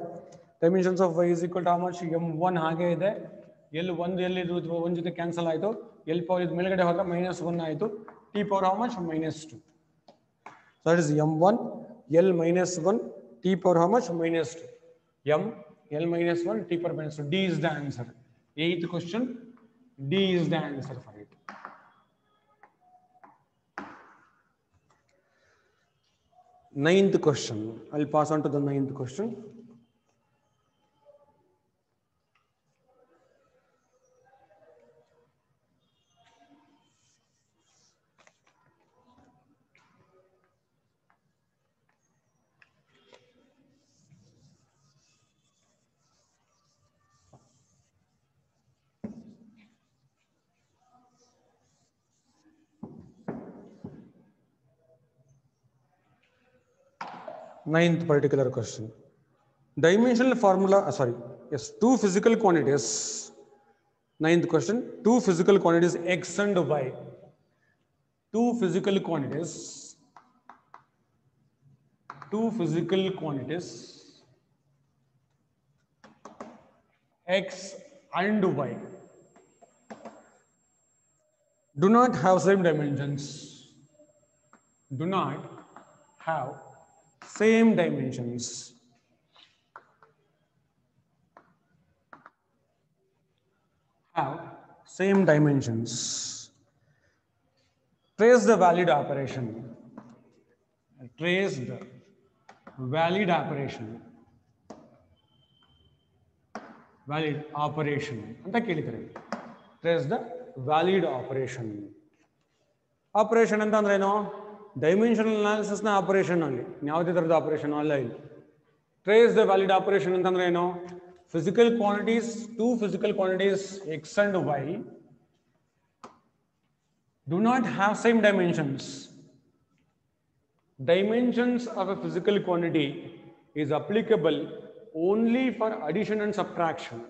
Dimensions of y is equal to how much? m1 ಹಾಗೆ ಇದೆ. L1 ಎಲ್ಲಿ ಒಂದು ಜೊತೆ cancel ಆಯಿತು. L power ಇದು ಮೇಲ್ಗಡೆ ಹೋದಾಗ -1 ಆಯಿತು. t power how much? -2. So that is m1 L -1 t power how much? -2. m L -1 t power -2. D is the answer. 8th question. D is the answer for it. Ninth question. I'll pass on to the 9th question. Ninth particular question. Dimensional formula, two physical quantities. Ninth question, two physical quantities x and y. Two physical quantities x and y do not have same dimensions. Do not have same dimensions. Have same dimensions. Trace the valid operation. Trace the valid operation. Valid operation. ಅಂತ ಕೇಳಿದ್ದಾರೆ. Trace the valid operation. Operation ಅಂತ ಅಂದ್ರೆ ಏನು? Dimensional analysis ನ operation ಅಲ್ಲಿ ಯಾವುದೇ ತರದ operation ಅಲ್ಲ ಇಲ್ಲಿ. ಟ್ರೇಸ್ ದ ವ್ಯಾಲಿಡ್ ಆಪರೇಷನ್ ಅಂತಂದ್ರೆ ಏನು? Physical quantities, two physical quantities X and Y do not have same dimensions. Dimensions of a physical quantity is applicable only for addition and subtraction.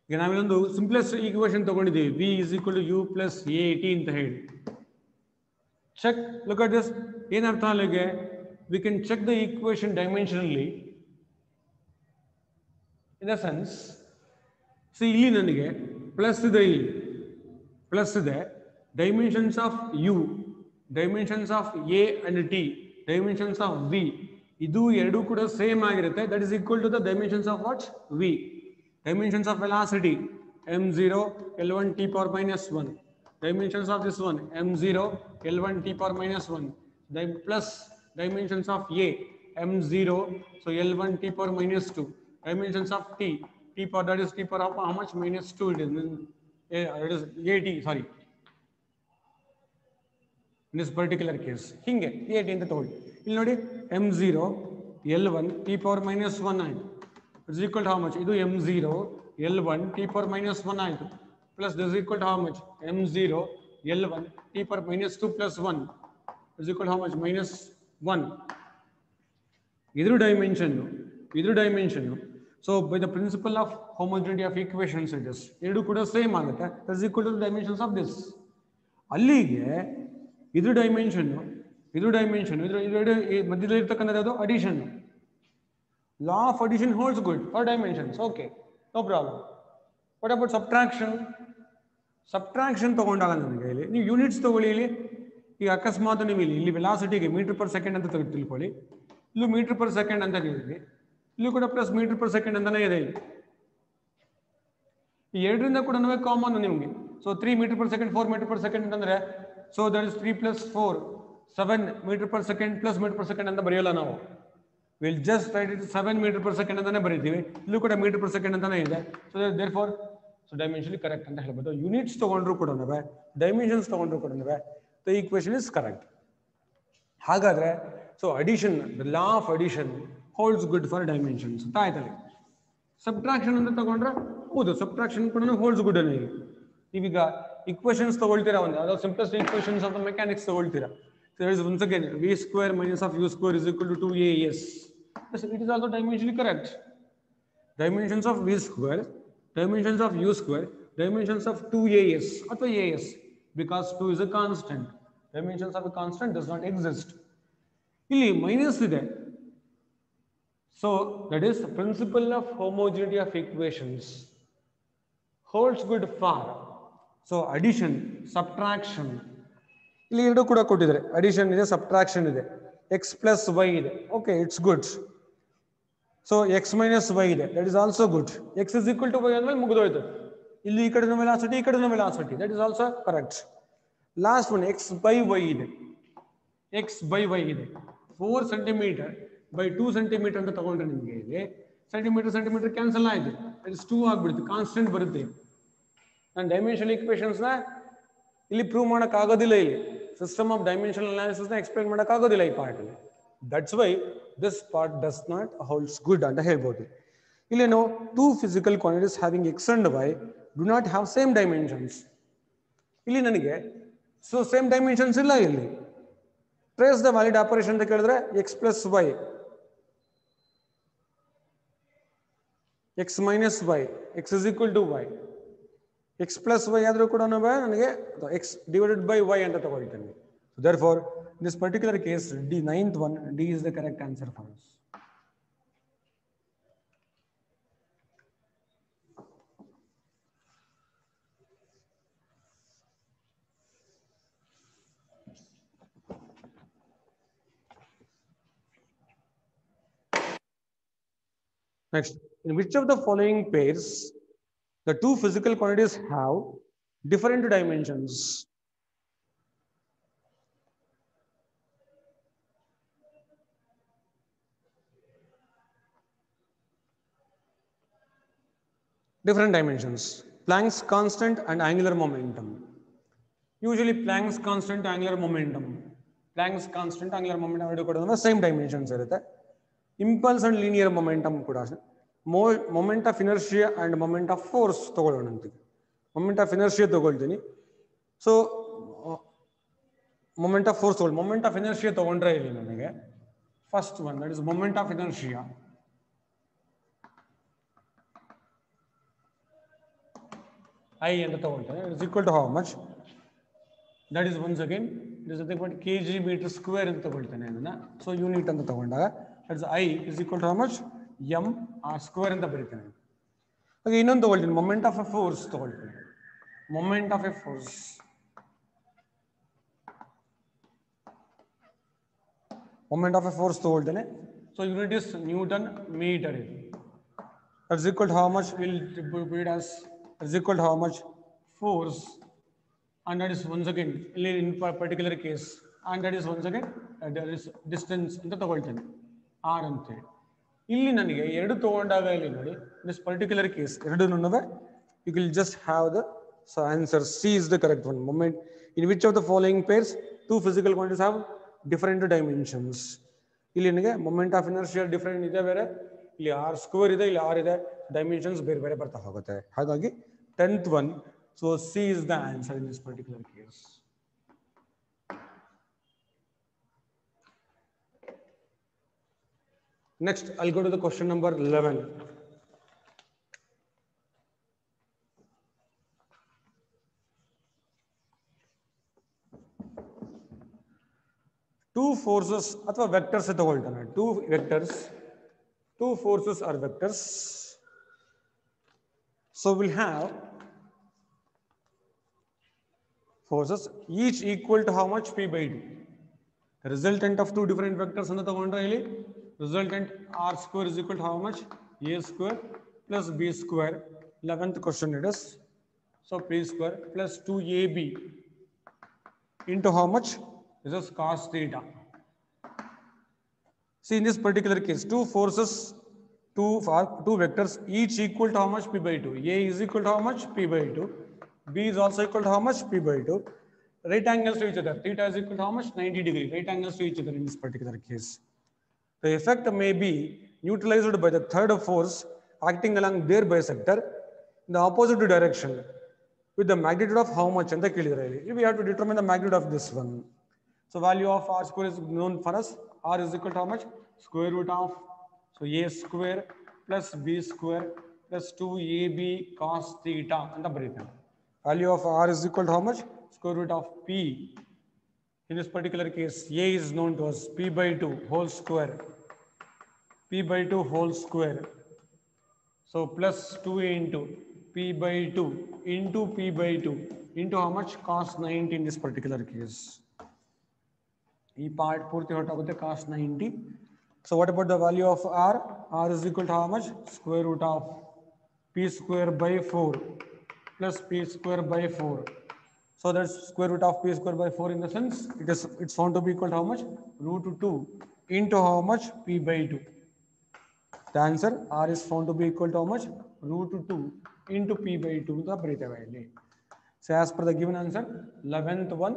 ಈಗ ನಾವಿಲ್ಲೊಂದು simplest equation ತಗೊಂಡಿದ್ದೀವಿ, V is equal to U plus A T ಅಂತ ಹೇಳಿ. Check, look at this. ಏನು ಅರ್ಥ ಅಲ್ಲಿಗೆ? We can check the equation dimensionally. In the sense, see ಇಲ್ಲಿ ನನಗೆ ಪ್ಲಸ್ ಇದೆ, ಇಲ್ಲಿ ಪ್ಲಸ್ ಇದೆ. Dimensions of u, dimensions of a and t, dimensions of v, ಇದು ಎರಡು ಕೂಡ ಸೇಮ್ ಆಗಿರುತ್ತೆ. That is equal to the dimensions of what? V. Dimensions of velocity m0 L1 t power -1. Dimensions of this one m0 L1 t power -1, then plus dimensions of a m0, so L1 t power -2, dimensions of t power, that is t power of how much? -2 it is. It is at, sorry, in this particular case hinge at ಅಂತ ತಗೊಳ್ಳಿ. ಇಲ್ಲಿ ನೋಡಿ m0 L1 t power -1 ಆಯಿತು. It's equal to how much? ಇದು m0 L1 t power -1 ಆಯಿತು. Plus this is equal to how much? m0 L1 t power minus 2 plus 1 is equal to how much? Minus 1. Either dimension. So by the principle of homogeneity of equations it is. Edu kuda same agutte. That is equal to the dimensions of this. ಅಲ್ಲಿಗೆ ಇದು dimension ಇದು ಮಧ್ಯದಲ್ಲಿ ಇರ್ತಕ್ಕಂಥದ್ದು ಅದು addition. Law of addition holds good for dimensions. Okay, no problem. What about subtraction ತಗೊಂಡಾಗ ನನಗೆ ಇಲ್ಲಿ ನೀವು ಯೂನಿಟ್ಸ್ ತಗೊಳ್ಳಿ. ಇಲ್ಲಿ ಈಗ ಅಕಸ್ಮಾತ್ ನೀವು ಇಲ್ಲಿ ವೆಲಾಸಿಟಿಗೆ ಮೀಟರ್ ಪರ್ ಸೆಕೆಂಡ್ ಅಂತ ತಿಳ್ಕೊಳ್ಳಿ. ಇಲ್ಲೂ ಮೀಟರ್ ಪರ್ ಸೆಕೆಂಡ್ ಅಂತ ಹೇಳಿದ್ವಿ, ಇಲ್ಲೂ ಕೂಡ ಪ್ಲಸ್ ಮೀಟರ್ ಪರ್ ಸೆಕೆಂಡ್ ಅಂತಾನೆ ಇದೆ. ಇಲ್ಲಿ ಈ ಎರಡರಿಂದ ಕೂಡ ಕಾಮನ್ ನಿಮಗೆ. So 3 metre per second 4 metre per second ಅಂತಂದ್ರೆ so that is 3 plus 4 7 metre per second plus metre per second ಅಂತ ಬರೆಯಲ್ಲ ನಾವು. Will just write it 7 metre per second ಅಂತಾನೆ ಬರೀತೀವಿ. ಇಲ್ಲೂ ಕೂಡ ಮೀಟರ್ ಪರ್ ಸೆಕೆಂಡ್ ಅಂತಾನೆ ಇದೆ. So therefore so dimension correct ಅಂತ ಹೇಳ್ಬೋದು. ಯೂನಿಟ್ಸ್ ತಗೊಂಡ್ರು ಕೂಡ ಡೈಮೆನ್ಷನ್ಸ್ ತಗೊಂಡ್ರು ಕೂಡ ದ ಈಕ್ವೇಶನ್ ಇಸ್ ಕರೆಕ್ಟ್. ಹಾಗಾದ್ರೆ so addition, the law of addition holds good for dimensions ಅಂತ ಆಯ್ತಲ್ಲ. ಸಬ್ಟ್ರಾಕ್ಷನ್ ಅಂತ ತಗೊಂಡ್ರೆ ಹೌದು, ಸಬ್ಟ್ರಾಕ್ಷನ್ ಕೂಡ ಹೋಲ್ಡ್ಸ್ ಗುಡ್ ಅನ್ನಿ. ನೀವೀಗ ಇಕ್ವೇಶನ್ಸ್ ತಗೊಳ್ತೀರಾ, ಒಂದು ಯಾವ್ದೋ ಸಿಂಪ್ಲೆಸ್ಟ್ ಇಕ್ವೇಶನ್ಸ್ ಆಫ್ ಮೆಕ್ಯಾನಿಕ್ಸ್ ತಗೊಳ್ತೀರಾ. So there is once again v square minus of u square is equal to 2as. Yes, it is also dimensionally correct. Dimensions of v square, dimensions of u square, dimensions of 2as or as, because 2 is a constant. Dimensions of a constant does not exist. Illi minus ide. So that is the principle of homogeneity of equations holds good for so addition, subtraction. ಇಲ್ಲಿ ಎರಡು ಕೂಡ ಕೊಟ್ಟಿದ್ದಾರೆ. Addition ಇದೆ, subtraction ಇದೆ, X plus Y ಇದೆ. Okay, it's good. So X minus Y ಇದೆ, that is also good. X is equal to Y ಅಂದ್ಮೇಲೆ ಮುಗಿದೋಯ್ತು. ಇಲ್ಲಿ ಈ ಕಡೆ ವೆಲಾಸಿಟಿ, ಈ ಕಡೆ velocity, that is also correct. Last one X by Y ಇದೆ. 4 ಸೆಂಟಿಮೀಟರ್ ಬೈ 2 ಸೆಂಟಿಮೀಟರ್ ಅಂತ ತಗೊಂಡ್ರೆ ನಿಮಗೆ ಇಲ್ಲಿ ಸೆಂಟಿಮೀಟರ್ ಕ್ಯಾನ್ಸಲ್ ಆಯ್ತು, ದಟ್ ಇಸ್ 2 ಆಗ್ಬಿಡುತ್ತೆ, ಕಾನ್ಸ್ಟೆಂಟ್ ಬರುತ್ತೆ. ನಾನು ಡೈಮೆನ್ಷನಲ್ ಈಕ್ವೇಶನ್ಸ್ ನ ಇಲ್ಲಿ ಪ್ರೂವ್ ಮಾಡಕ್ ಆಗೋದಿಲ್ಲ. ಇಲ್ಲಿ ಸಿಸ್ಟಮ್ ಆಫ್ ಡೈಮೆನ್ಷನಲ್ ಅನಾಲಿಸಿಸ್ ನ ಎಕ್ಸ್ಪ್ಲೈನ್ ಮಾಡಕ್ ಆಗೋದಿಲ್ಲ ಈ ಪಾರ್ಟ್ ಅಲ್ಲಿ. That's why this part does not holds good ಅಂತ ಹೇಳ್ಬೋದು. ಇಲ್ಲೇನು 2 physical quantities having x and y do not have same dimensions. ಇಲ್ಲಿ ನನಗೆ ಸೊ ಸೇಮ್ ಡೈಮೆನ್ಷನ್ಸ್ ಇಲ್ಲ. ಇಲ್ಲಿ ಟ್ರೇಸ್ ದ ವ್ಯಾಲಿಡ್ ಆಪರೇಷನ್ ಅಂತ ಕೇಳಿದ್ರೆ x plus y, x minus y, x is equal to y. X plus y ಆದ್ರೂ ಕೂಡ ನನಗೆ X divided by Y ಅಂತ ತಗೊಳ್ತೇನೆ. Therefore, in this particular case, D, 9th one, D is the correct answer for us. Next, in which of the following pairs the two physical quantities have different dimensions? Different dimensions. Planck's constant and angular momentum. Usually Planck's constant, angular momentum. Planck's constant, angular momentum ಎರಡು ಕೂಡ same dimensions ಇರುತ್ತೆ. Impulse and linear momentum ಕೂಡ moment of inertia and moment of force ತಗೊಳ್ಳೋಣ ಅಂತೀವಿ. moment of inertia ತಗೊಳ್ತೀನಿ. So moment of force ತಗೊಳ್ಳಿ. moment of inertia ತಗೊಂಡ್ರೆ ಇಲ್ಲಿ ನನಗೆ first one, that is moment of inertia. I ಅಂತ ತಗೊಳ್ತೇನೆ. It is equal to how much? That is once again it is nothing but kg meter square ಅಂತ ತಗೊಳ್ತೇನೆ ಅದನ್ನ. So unit ಅಂತ ತಗೊಂಡಾಗ that is I is equal to how much? m r square ಅಂತ ಬರೀತೇನೆ. ಹಾಗೆ ಇನ್ನೊಂದು ತಗೊಳ್ತೀನಿ, moment of a force ತಗೊಳ್ತೀನಿ. Moment of a force ತಗೊಳ್ತೇನೆ. So unit is newton metre. that is equal to how much? Will be as is equal to how much? Force, and that is once again in particular case, and that is once again there is distance ಅಂತ ತಗೊಳ್ತೇನೆ r ಅಂತ ಹೇಳಿ. ಇಲ್ಲಿ ನನಗೆ ಎರಡು ತಗೊಂಡಾಗ ಇಲ್ಲಿ ನೋಡಿ this particular case ಎರಡನ್ನೂ you will just have the so answer C is the correct one. Moment in which of the following pairs two physical quantities have different dimensions. ಇಲ್ಲಿ ನನಗೆ ಮೊಮೆಂಟ್ ಆಫ್ ಇನರ್ಷಿಯಾ ಡಿಫರೆಂಟ್ ಇದೆ, ಬೇರೆ ಇಲ್ಲಿ r square ಇದೆ, ಇಲ್ಲಿ r ಇದೆ, dimensions ಬೇರೆ ಬೇರೆ ಬರ್ತಾ ಹೋಗುತ್ತೆ. ಹಾಗಾಗಿ 10th one So C is the answer in this particular case. Next, I'll go to the question number 11. Two forces ಅಥವಾ vectors ತಗೊಳ್ತಾನೆ. Two forces are vectors. So we'll have forces each equal to how much? P by 2. The resultant of two different vectors ಅಂತ ತಗೊಂಡ್ರೆ ಇಲ್ಲಿ resultant r square is equal to how much? A square plus B square. 11th question it is. So P square plus 2AB into how much? This is cos theta. See, in this particular case, two forces, two vectors, each equal to how much? P by 2. A is equal to how much? P by 2. B is also equal to how much? P by 2. Right angles to each other. Theta is equal to how much? 90 degree. Right angles to each other in this particular case. The effect may be neutralized by the third force acting along their bisector in the opposite direction with the magnitude of how much? And the we have to determine the magnitude of this one. So value of r square is known for us. R is equal to how much? Square root of, so A square plus B square plus 2AB cos theta. And the breakdown. Value of R is equal to how much? Square root of P. In this particular case, A is known to us P by 2 whole square. P by 2 whole square. So plus 2 into P by 2 into P by 2 into how much? Cos 90 in this particular case. E part purti hotagutte cos 90. So what about the value of R? R is equal to how much? Square root of P square by 4 plus P square by 4. So that's square root of P square by 4 in the sense it's found to be equal to how much? Root 2 into how much? P by 2. The answer R is found to be equal to how much? Root 2 into P by 2. So as per the given answer, 11th one,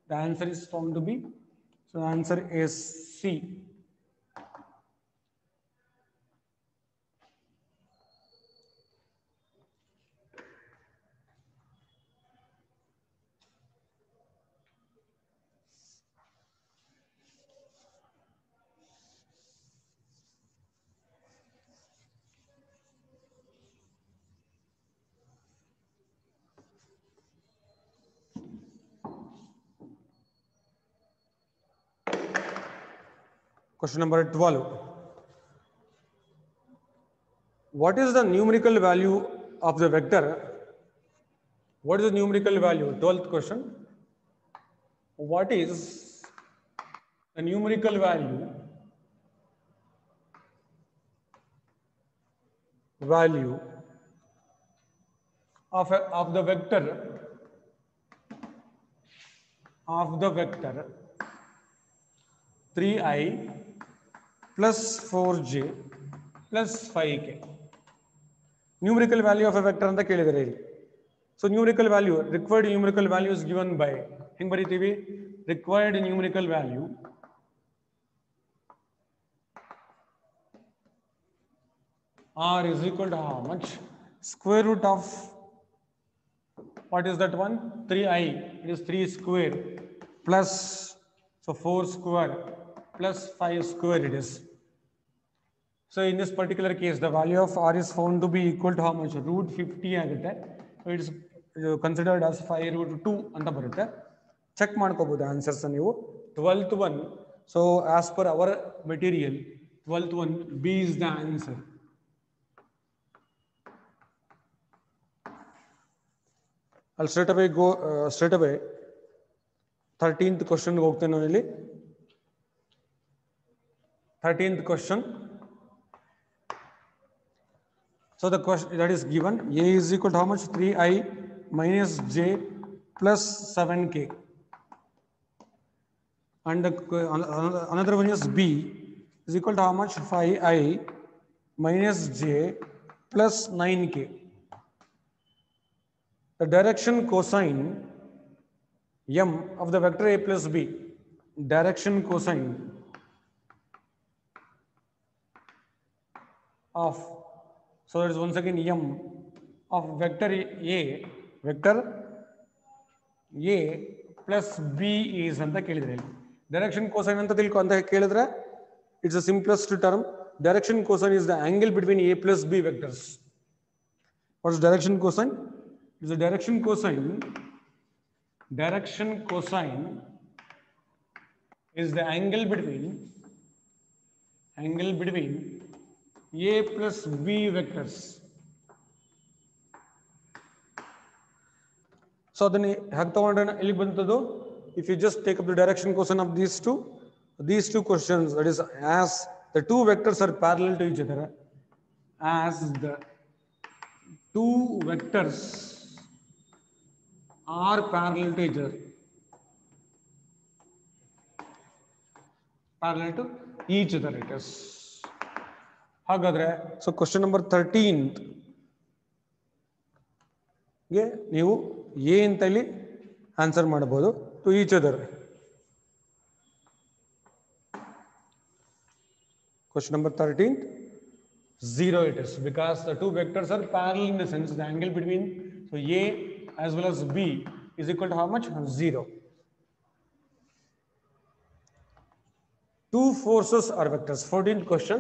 the answer is found to be, so the answer is C. Question number 12. What is the numerical value of the vector? What is the numerical value? 12th question. What is the numerical value of the vector 3i plus 4j plus 5k. Numerical value of a vector anta kelidare illi. So numerical value, required numerical value is given by heng baritivi, required numerical value R is equal to how much? Square root of, what is that one? 3i, it is 3 square plus, so 4 square plus 5 square it is. So in this particular case, the value of R is found to be equal to how much? Root 50 agutte. So it is considered as 5 root 2 anta barutte. Check ಮಾಡ್ಕೋಬಹುದು answers ನೀವು. 12th one. So as per our material, 12th one, B is the answer. I'll straight away 13th question ಹೋಗ್ತೇನೆ ನಾನು ಇಲ್ಲಿ. 13th question. So the question that is given, A is equal to how much? 3i minus j plus 7k. And another one is B is equal to how much? 5i minus j plus 9k. The direction cosine m of the vector A plus B. Direction cosine of, so there is once again m of vector A vector A plus B is ಅಂತ ಕೇಳಿದ್ರೆ direction cosine ಅಂತ ತಿಳ್ಕೊ ಅಂತ ಕೇಳಿದ್ರೆ it's a simplest term. Direction cosine is the angle between A plus B vectors. What is direction cosine? It's a direction cosine. Direction cosine is the angle between a plus b vectors. So then ಹೇಗೆ ತಗೊಂಡ್ರೆ ಇಲ್ಲಿ ಬಂತದ್ದು? If you just take up the direction cosine of these two questions, that is as the two vectors are parallel to each other, as the two vectors are parallel to each other. Parallel to each other it is. ಹಾಗಾದ್ರೆ so question number 13 ಗೆ ನೀವು A ಅಂತ ಇಲ್ಲಿ answer ಮಾಡಬಹುದು. To each other. Question number 13 0 it is, because the two vectors are parallel in the sense the angle between so a as well as b is equal to how much? 0. Two forces are vectors. 14th question.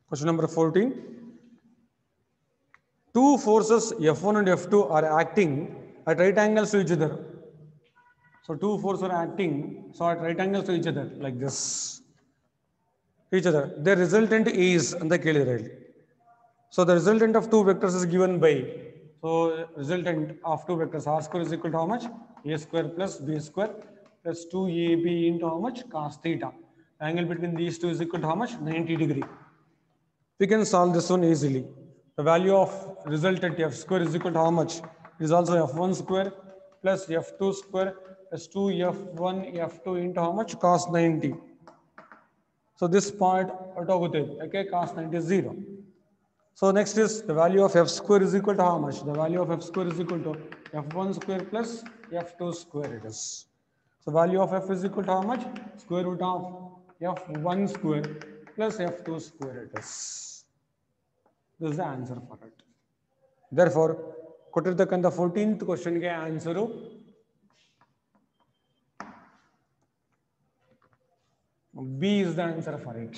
Question number 14. Two forces F1 and F2 are acting at right angles to each other. So two forces are acting at right angles to each other like this. Each other. Their resultant is and the ಕೇಳಿದ್ರೆ. So the resultant of two vectors is given by. So resultant of two vectors r square is equal to how much? A square plus b square plus 2ab into how much? Cos theta. The angle between these two is equal to how much? 90 degree. We can solve this one easily. The value of resultant f square is equal to how much? It is also f1 square plus f2 square plus 2f1 f2 into how much? Cos 90. So this part okay, cos 90 is 0. So next is the value of f square is equal to how much? The value of f square is equal to f1 square plus f2 square it is. So value of f is equal to how much? Square root of f1 square plus f2 square it is. This is the answer for it. Therefore, ಕೊಟ್ಟಿರ್ತಕ್ಕಂಥ 14th question ಗೆ answer B is the answer for it.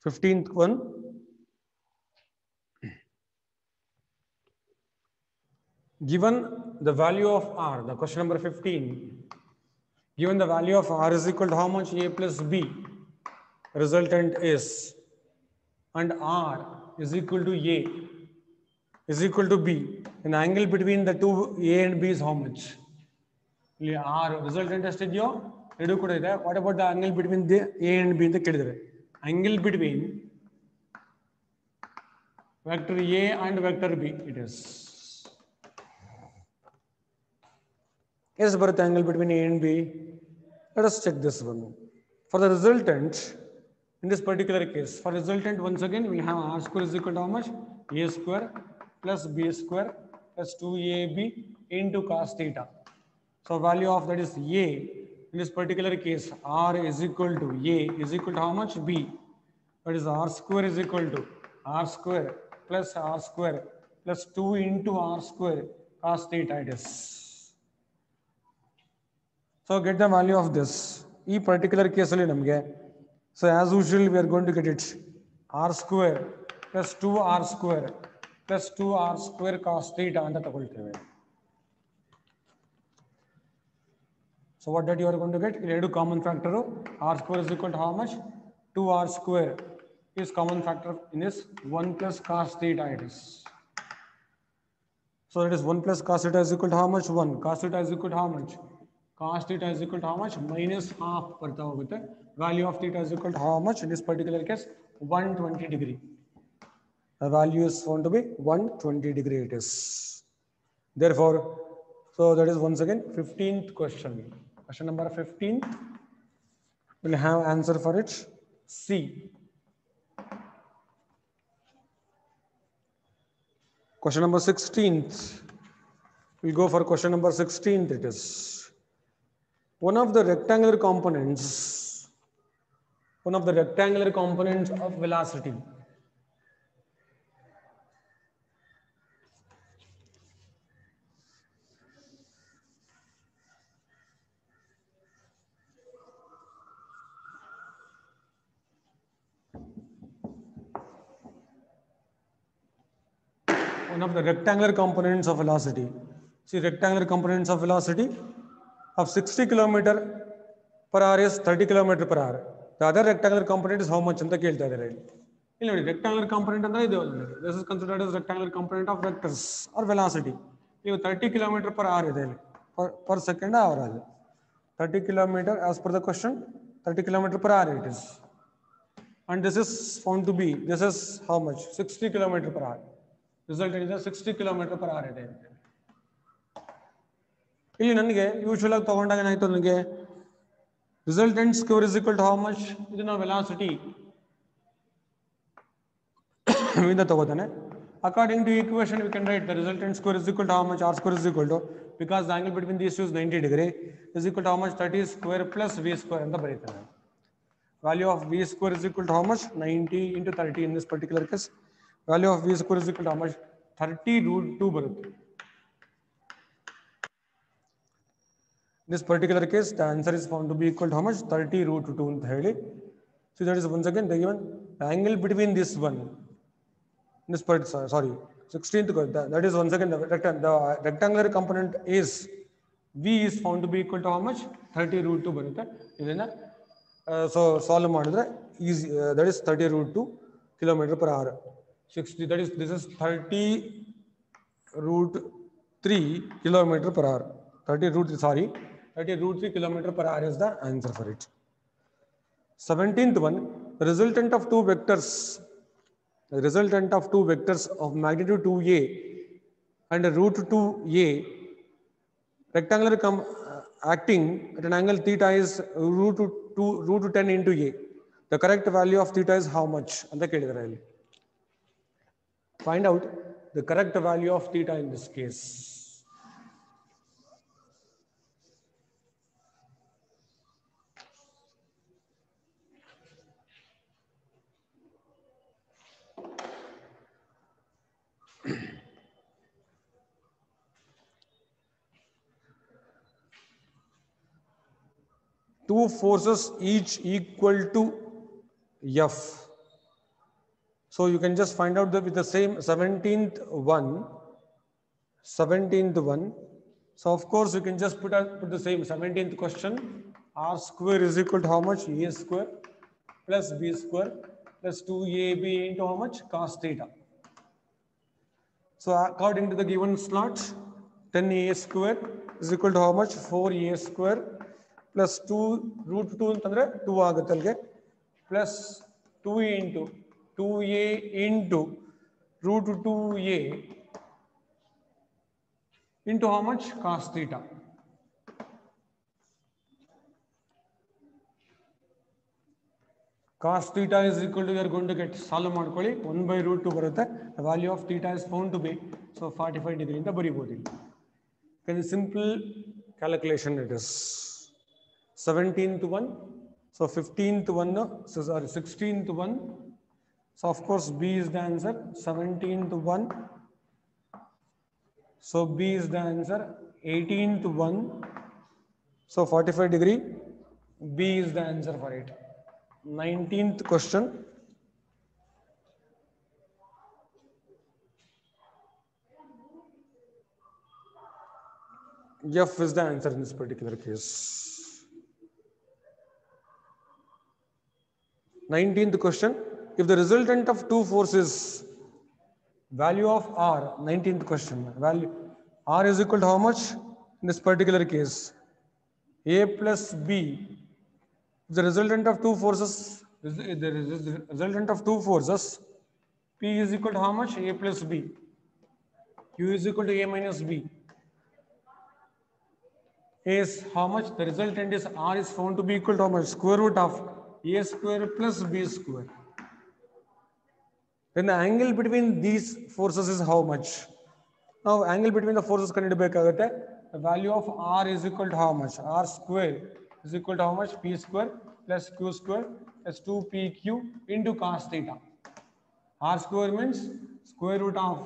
Fifteenth one. Given the value of r, the question number 15, given the value of r is equal to how much? A plus b, resultant is, and r is equal to a is equal to b, an angle between the two a and b is how much? R resultant ಎಷ್ಟಿದೆಯೋ ಎರಡು ಕೂಡ ಇದೆ. What about the angle between the a and b ಅಂತ ಕೇಳಿದರೆ? Angle between vector a and vector b it is. Yes, but the angle between a and b. Let us check this one. For the resultant, in this particular case, for resultant, once again, we have r square is equal to how much? A square plus b square plus 2ab into cos theta. So value of that is a. In this particular case, r is equal to a is equal to how much? B. That is r square is equal to r square plus r square plus 2 into r square cos theta it is. So get the value of this. In particular case, so as usual, we are going to get it r square plus 2r square plus 2r square cos theta and the. So what that you are going to get? Common factor r square is equal to how much? 2r square is common factor in this 1 plus cos theta it is. So it is 1 plus cos theta is equal to how much? 1. Cos theta is equal to how much? Cos theta is equal to how much? Minus half ಬರ್ತಾ ಹೋಗುತ್ತೆ. Value of theta is equal to how much? In this particular case, 120 degree. The value is found to be 120 degree it is. Therefore, so that is once again 15th question. Question number 15. We'll have answer for it. C. Question number 16th. We'll go for question number 16th. It is one of the rectangular components of velocity. One of the rectangular components of velocity. See, rectangular components of velocity of 60 km per hour is 30 km per hour. The other rectangular component is how much ಅಂತ ಕೇಳ್ತಾ ಇದ್ದಾರೆ ಇಲ್ಲಿ ನೋಡಿ rectangular component ಅಂದ್ರೆ ಇದು this is considered as rectangular component of vectors or velocity. ನೀವು 30 km per hour ಇದೆ ಇಲ್ಲಿ per second hour ಅದು 30 km as per the question 30 km per hour it is, and this is found to be this is how much 60 km per hour. Result is 60 km per hour ಇದೆ. ಇಲ್ಲಿ ನನಗೆ usual ಆಗಿ ತಗೊಂಡಾಗ ಏನಾಯ್ತು ನನಗೆ resultant square is equal to how much? ಇದು ನಾವು velocity ಇಂದ ತಗೋತಾನೆ. According to equation we can write the resultant square is equal to how much? R square is equal to, because the angle between these two is 90 degree, is equal to how much? 30 square plus v square ಅಂತ ಬರೀತಾನೆ. Value of v square is equal to how much? 90 into 30 in this particular case. Value of v square is equal to how much? 30 root 2 ಬರುತ್ತೆ. In this particular case, the answer is found to be equal to how much? 30 root 2 ಅಂತ ಹೇಳಿ. So that is once again the given angle between this one. This part, sorry, 16th, that is once again the rectangular component is v is found to be equal to how much? 30 root 2 ಬರುತ್ತೆ. ಇದನ್ನ so solve ಮಾಡಿದ್ರೆ easy, that is 30 root 2 km per hour. 60, that is this is 30 root 3 km per hour. 30 root 3 km per hour is the answer for it. 17th one, the resultant of two vectors of magnitude 2a and root 2a rectangular acting at an angle theta is root 10 into a. The correct value of theta is how much? ಅಂತ ಕೇಳಿದ್ದಾರೆ ಇಲ್ಲಿ. Find out the correct value of theta in this case. Two forces each equal to F. So you can just find out that with the same 17th one. So of course you can just put the same 17th question. R square is equal to how much? A square plus B square plus 2AB into how much? Cos theta. So according to the given slot, 10A square is equal to how much? 4A square plus 2 root 2 ಅಂತಂದ್ರೆ 2 ಆಗುತ್ತೆ ಅಲ್ಲಿಗೆ plus 2 into 2a into root 2a into how much? Cos theta. Cos theta is equal to, you are going to get solve ಮಾಡ್ಕೊಳ್ಳಿ 1 by root 2 ಬರುತ್ತೆ. The value of theta is found to be so 45 degree ಅಂತ ಬರೀಬಹುದು ಇಲ್ಲಿ. Simple calculation it is. 17th one, so 15th one, so sorry 16th one. So of course B is the answer. 17th one, so B is the answer. 18th one, so 45 degree, B is the answer for it. 19th question, F is the answer in this particular case. 19th question. If the resultant of two forces, value of R, 19th question, value R is equal to how much in this particular case? A plus B. The resultant of two forces, the resultant of two forces, P is equal to how much? A plus B. Q is equal to A minus B. A is how much? The resultant is R is found to be equal to how much? Square root of A square plus B square. Then the angle between these forces is how much? Now angle between the forces ಕಂಡುಹಿಡಿಯಬೇಕಾಗುತ್ತೆ. The value of R is equal to how much? R square is equal to how much? P square plus Q square plus 2PQ into cos theta. R square means square root of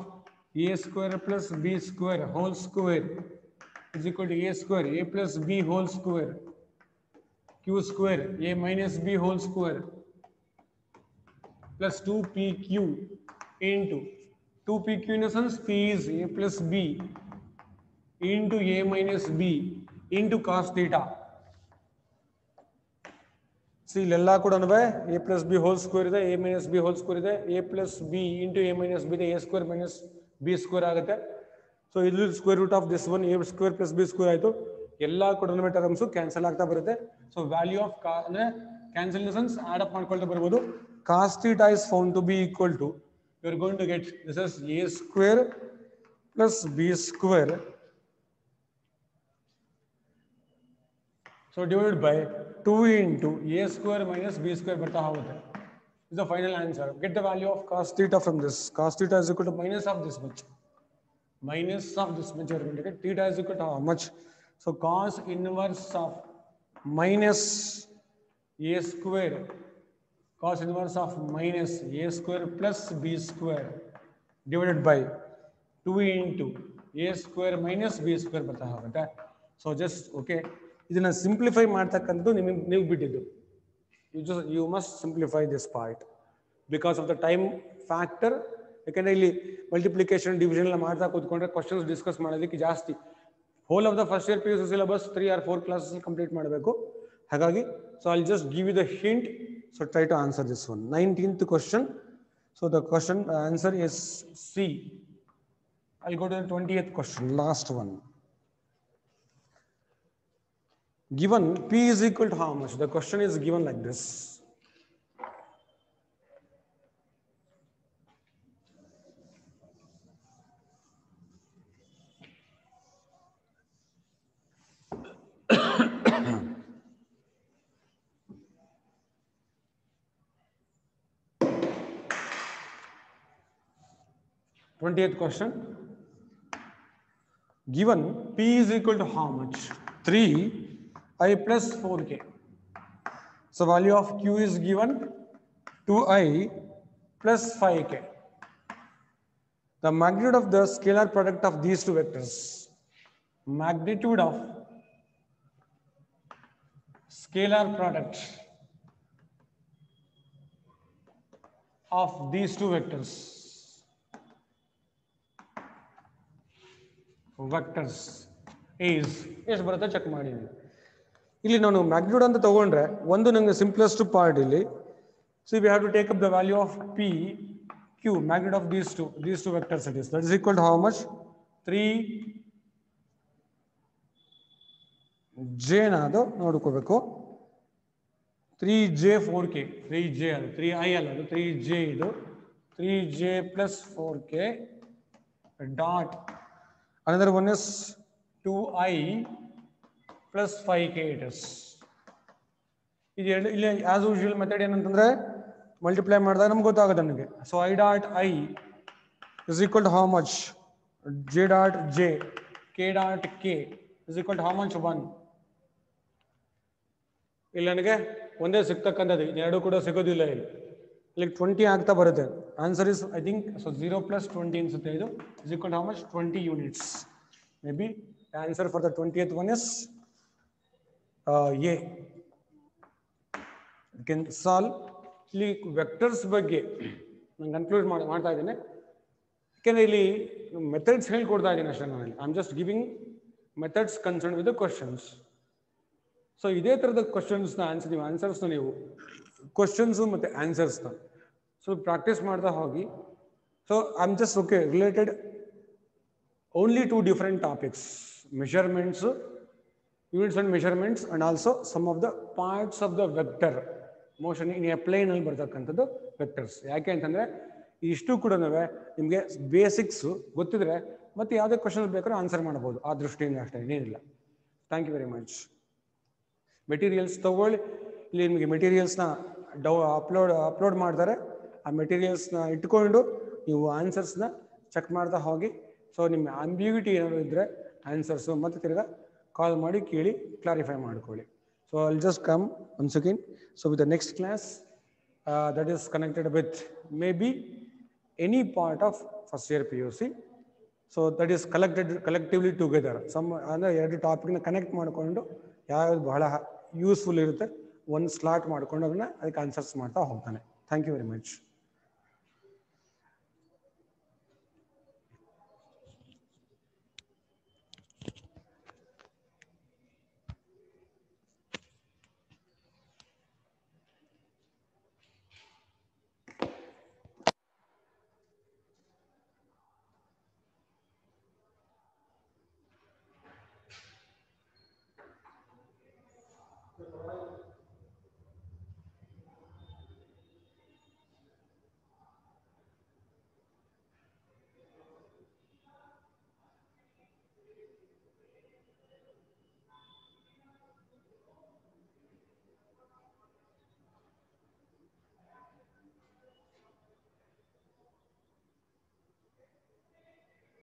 A square plus B square whole square is equal to A square, A plus B whole square, Q square, A minus B whole square plus 2PQ into 2PQ in the sense P is A plus B into A minus B into cos theta. See, ಇಲ್ಲೆಲ್ಲ ಕೂಡ A plus B whole square ಇದೆ, A minus B whole square ಇದೆ, A plus B into A minus B ಇದೆ, A square minus B square ಆಗುತ್ತೆ. So ಇದು square root of this one, A square plus B square ಆಯಿತು. ಎಲ್ಲ ಕೂಡ terms cancel ಆಗ್ತಾ ಬರುತ್ತೆ. ಸೊ ವ್ಯಾಲ್ಯೂ ಆಫ್ ಅಂದ್ರೆ cancel in the sense add up ಮಾಡ್ಕೊಳ್ತಾ ಬರ್ಬೋದು. Cos theta is found to be equal to, you are going to get this is A square plus B square, so divided by 2 into A square minus B square ಬರ್ತಾ ಹೋಗುತ್ತೆ. This is the final answer. Get the value of cos theta from this. Cos theta is equal to minus of this much. Minus of this much you are going to get. Theta is equal to how much? So cos inverse of minus A square, cos inverse of minus A square plus B square divided by 2 into A square minus B square ಬರ್ತಾ ಹೋಗುತ್ತೆ. So just okay, ಇದನ್ನ simplify ಮಾಡ್ತಕ್ಕಂಥದ್ದು ನೀವು ಬಿಟ್ಟಿದ್ದು. You must simplify this part because of the time factor. ಯಾಕಂದ್ರೆ ಇಲ್ಲಿ multiplication division ಎಲ್ಲ ಮಾಡ್ತಾ ಕೂತ್ಕೊಂಡ್ರೆ ಕ್ವಶನ್ಸ್ ಡಿಸ್ಕಸ್ ಮಾಡೋದಕ್ಕೆ ಜಾಸ್ತಿ. Whole of the first year PUC syllabus 3 or 4 classes complete ಮಾಡಬೇಕು. ಹಾಗಾಗಿ so I just give you the hint. So try to answer this one. 19th question. So the question answer is C. I'll go to the 20th question, last one. Given P is equal to how much? The question is given like this. Twentieth question. Given P is equal to how much? 3i plus 4k. So value of Q is given 2i plus 5k. The magnitude of the scalar product of these two vectors. Magnitude of scalar product of these two vectors. Vectors is ಎಷ್ಟು ಬರುತ್ತೆ check ಮಾಡಿದ್ವಿ. ಇಲ್ಲಿ ನಾನು magnitude ಅಂತ ತಗೊಂಡ್ರೆ ಒಂದು ನಂಗೆ simplest part ಇಲ್ಲಿ. So we have to take up the value of P Q, magnitude of these two vectors it is. That is equal to how much? 3j ಅದು ನೋಡ್ಕೋಬೇಕು. 3j 4k, 3j ಅದು 3i ಅಲ್ಲ, ಅದು 3j, ಇದು 3j plus 4k dot another one is 2i plus 5k it is. ಇಲ್ಲಿ as usual method ಏನಂತಂದ್ರೆ multiply ಮಾಡಿದಾಗ ನಮ್ಗೆ ಗೊತ್ತಾಗುತ್ತೆ ನನಗೆ. So I dot i is equal to how much? j dot j, k dot k is equal to how much? 1. ಇಲ್ಲಿ ನನಗೆ ಒಂದೇ ಸಿಗ್ತಕ್ಕಂಥದ್ದು, ಎರಡು ಕೂಡ ಸಿಗೋದಿಲ್ಲ. ಇಲ್ಲಿ 20 ಆಗ್ತಾ ಬರುತ್ತೆ. Answer is I think so 0 plus 20 ಅನ್ಸುತ್ತೆ. ಇದು is equal to how much? 20 units. Maybe the answer for the 20th one is A. You can solve. ಇಲ್ಲಿ ವೆಕ್ಟರ್ಸ್ ಬಗ್ಗೆ ನಾನು ಕನ್ಕ್ಲೂಡ್ ಮಾಡ್ತಾ ಇದ್ದೇನೆ. ಯಾಕೆಂದ್ರೆ ಇಲ್ಲಿ ಮೆಥಡ್ಸ್ ಹೇಳ್ಕೊಡ್ತಾ ಇದ್ದೀನಿ ಅಷ್ಟೇ. ನಾನು I am just giving methods concern with the questions. So ಇದೇ ಥರದ ಕ್ವಶನ್ಸ್ನ ಆನ್ಸರ್ಸ್ನ ನೀವು ಕ್ವಶನ್ಸು ಮತ್ತು ಆನ್ಸರ್ಸ್ನ ಸ್ವಲ್ಪ ಪ್ರಾಕ್ಟೀಸ್ ಮಾಡ್ತಾ ಹೋಗಿ. So I am just okay related only two different topics, measurements, units and measurements, and also some of the parts of the vector motion in a plane ಅಲ್ಲಿ ಬರ್ತಕ್ಕಂಥದ್ದು vectors. ಯಾಕೆ ಅಂತಂದರೆ ಇಷ್ಟು ಕೂಡ ನಿಮಗೆ ಬೇಸಿಕ್ಸು ಗೊತ್ತಿದ್ರೆ ಮತ್ತೆ ಯಾವುದೇ ಕ್ವಶನ್ಸ್ ಬೇಕಾದ್ರೂ ಆನ್ಸರ್ ಮಾಡ್ಬೋದು. ಆ ದೃಷ್ಟಿಯಿಂದ ಅಷ್ಟೇ, ಏನಿಲ್ಲ. Thank you very much. Materials ತಗೊಳ್ಳಿ, ಇಲ್ಲಿ ನಿಮಗೆ ಮೆಟೀರಿಯಲ್ಸ್ನ ಅಪ್ಲೋಡ್ ಮಾಡ್ತಾರೆ. ಆ ಮೆಟೀರಿಯಲ್ಸ್ನ ಇಟ್ಕೊಂಡು ನೀವು ಆನ್ಸರ್ಸ್ನ ಚೆಕ್ ಮಾಡ್ತಾ ಹೋಗಿ. ಸೊ ನಿಮ್ಮ ಆಂಬಿಗ್ಯೂಟಿ ಏನಾದ್ರು ಇದ್ದರೆ ಆನ್ಸರ್ಸು ಮತ್ತೆ ತಿರ್ಗಾ ಕಾಲ್ ಮಾಡಿ ಕೇಳಿ ಕ್ಲಾರಿಫೈ ಮಾಡ್ಕೊಳ್ಳಿ. So I'll just come once again. So with the next class that is connected with may be any part of first year PUC. So that is collectively together. ಅಂದರೆ ಎರಡು ಟಾಪಿಕ್ನ connect ಮಾಡಿಕೊಂಡು ಯಾವ್ದು ಬಹಳ ಯೂಸ್ಫುಲ್ ಇರುತ್ತೆ ಒಂದು slot ಮಾಡ್ಕೊಂಡು ಅದಕ್ಕೆ answers ಮಾಡ್ತಾ ಹೋಗ್ತಾನೆ. Thank you very much.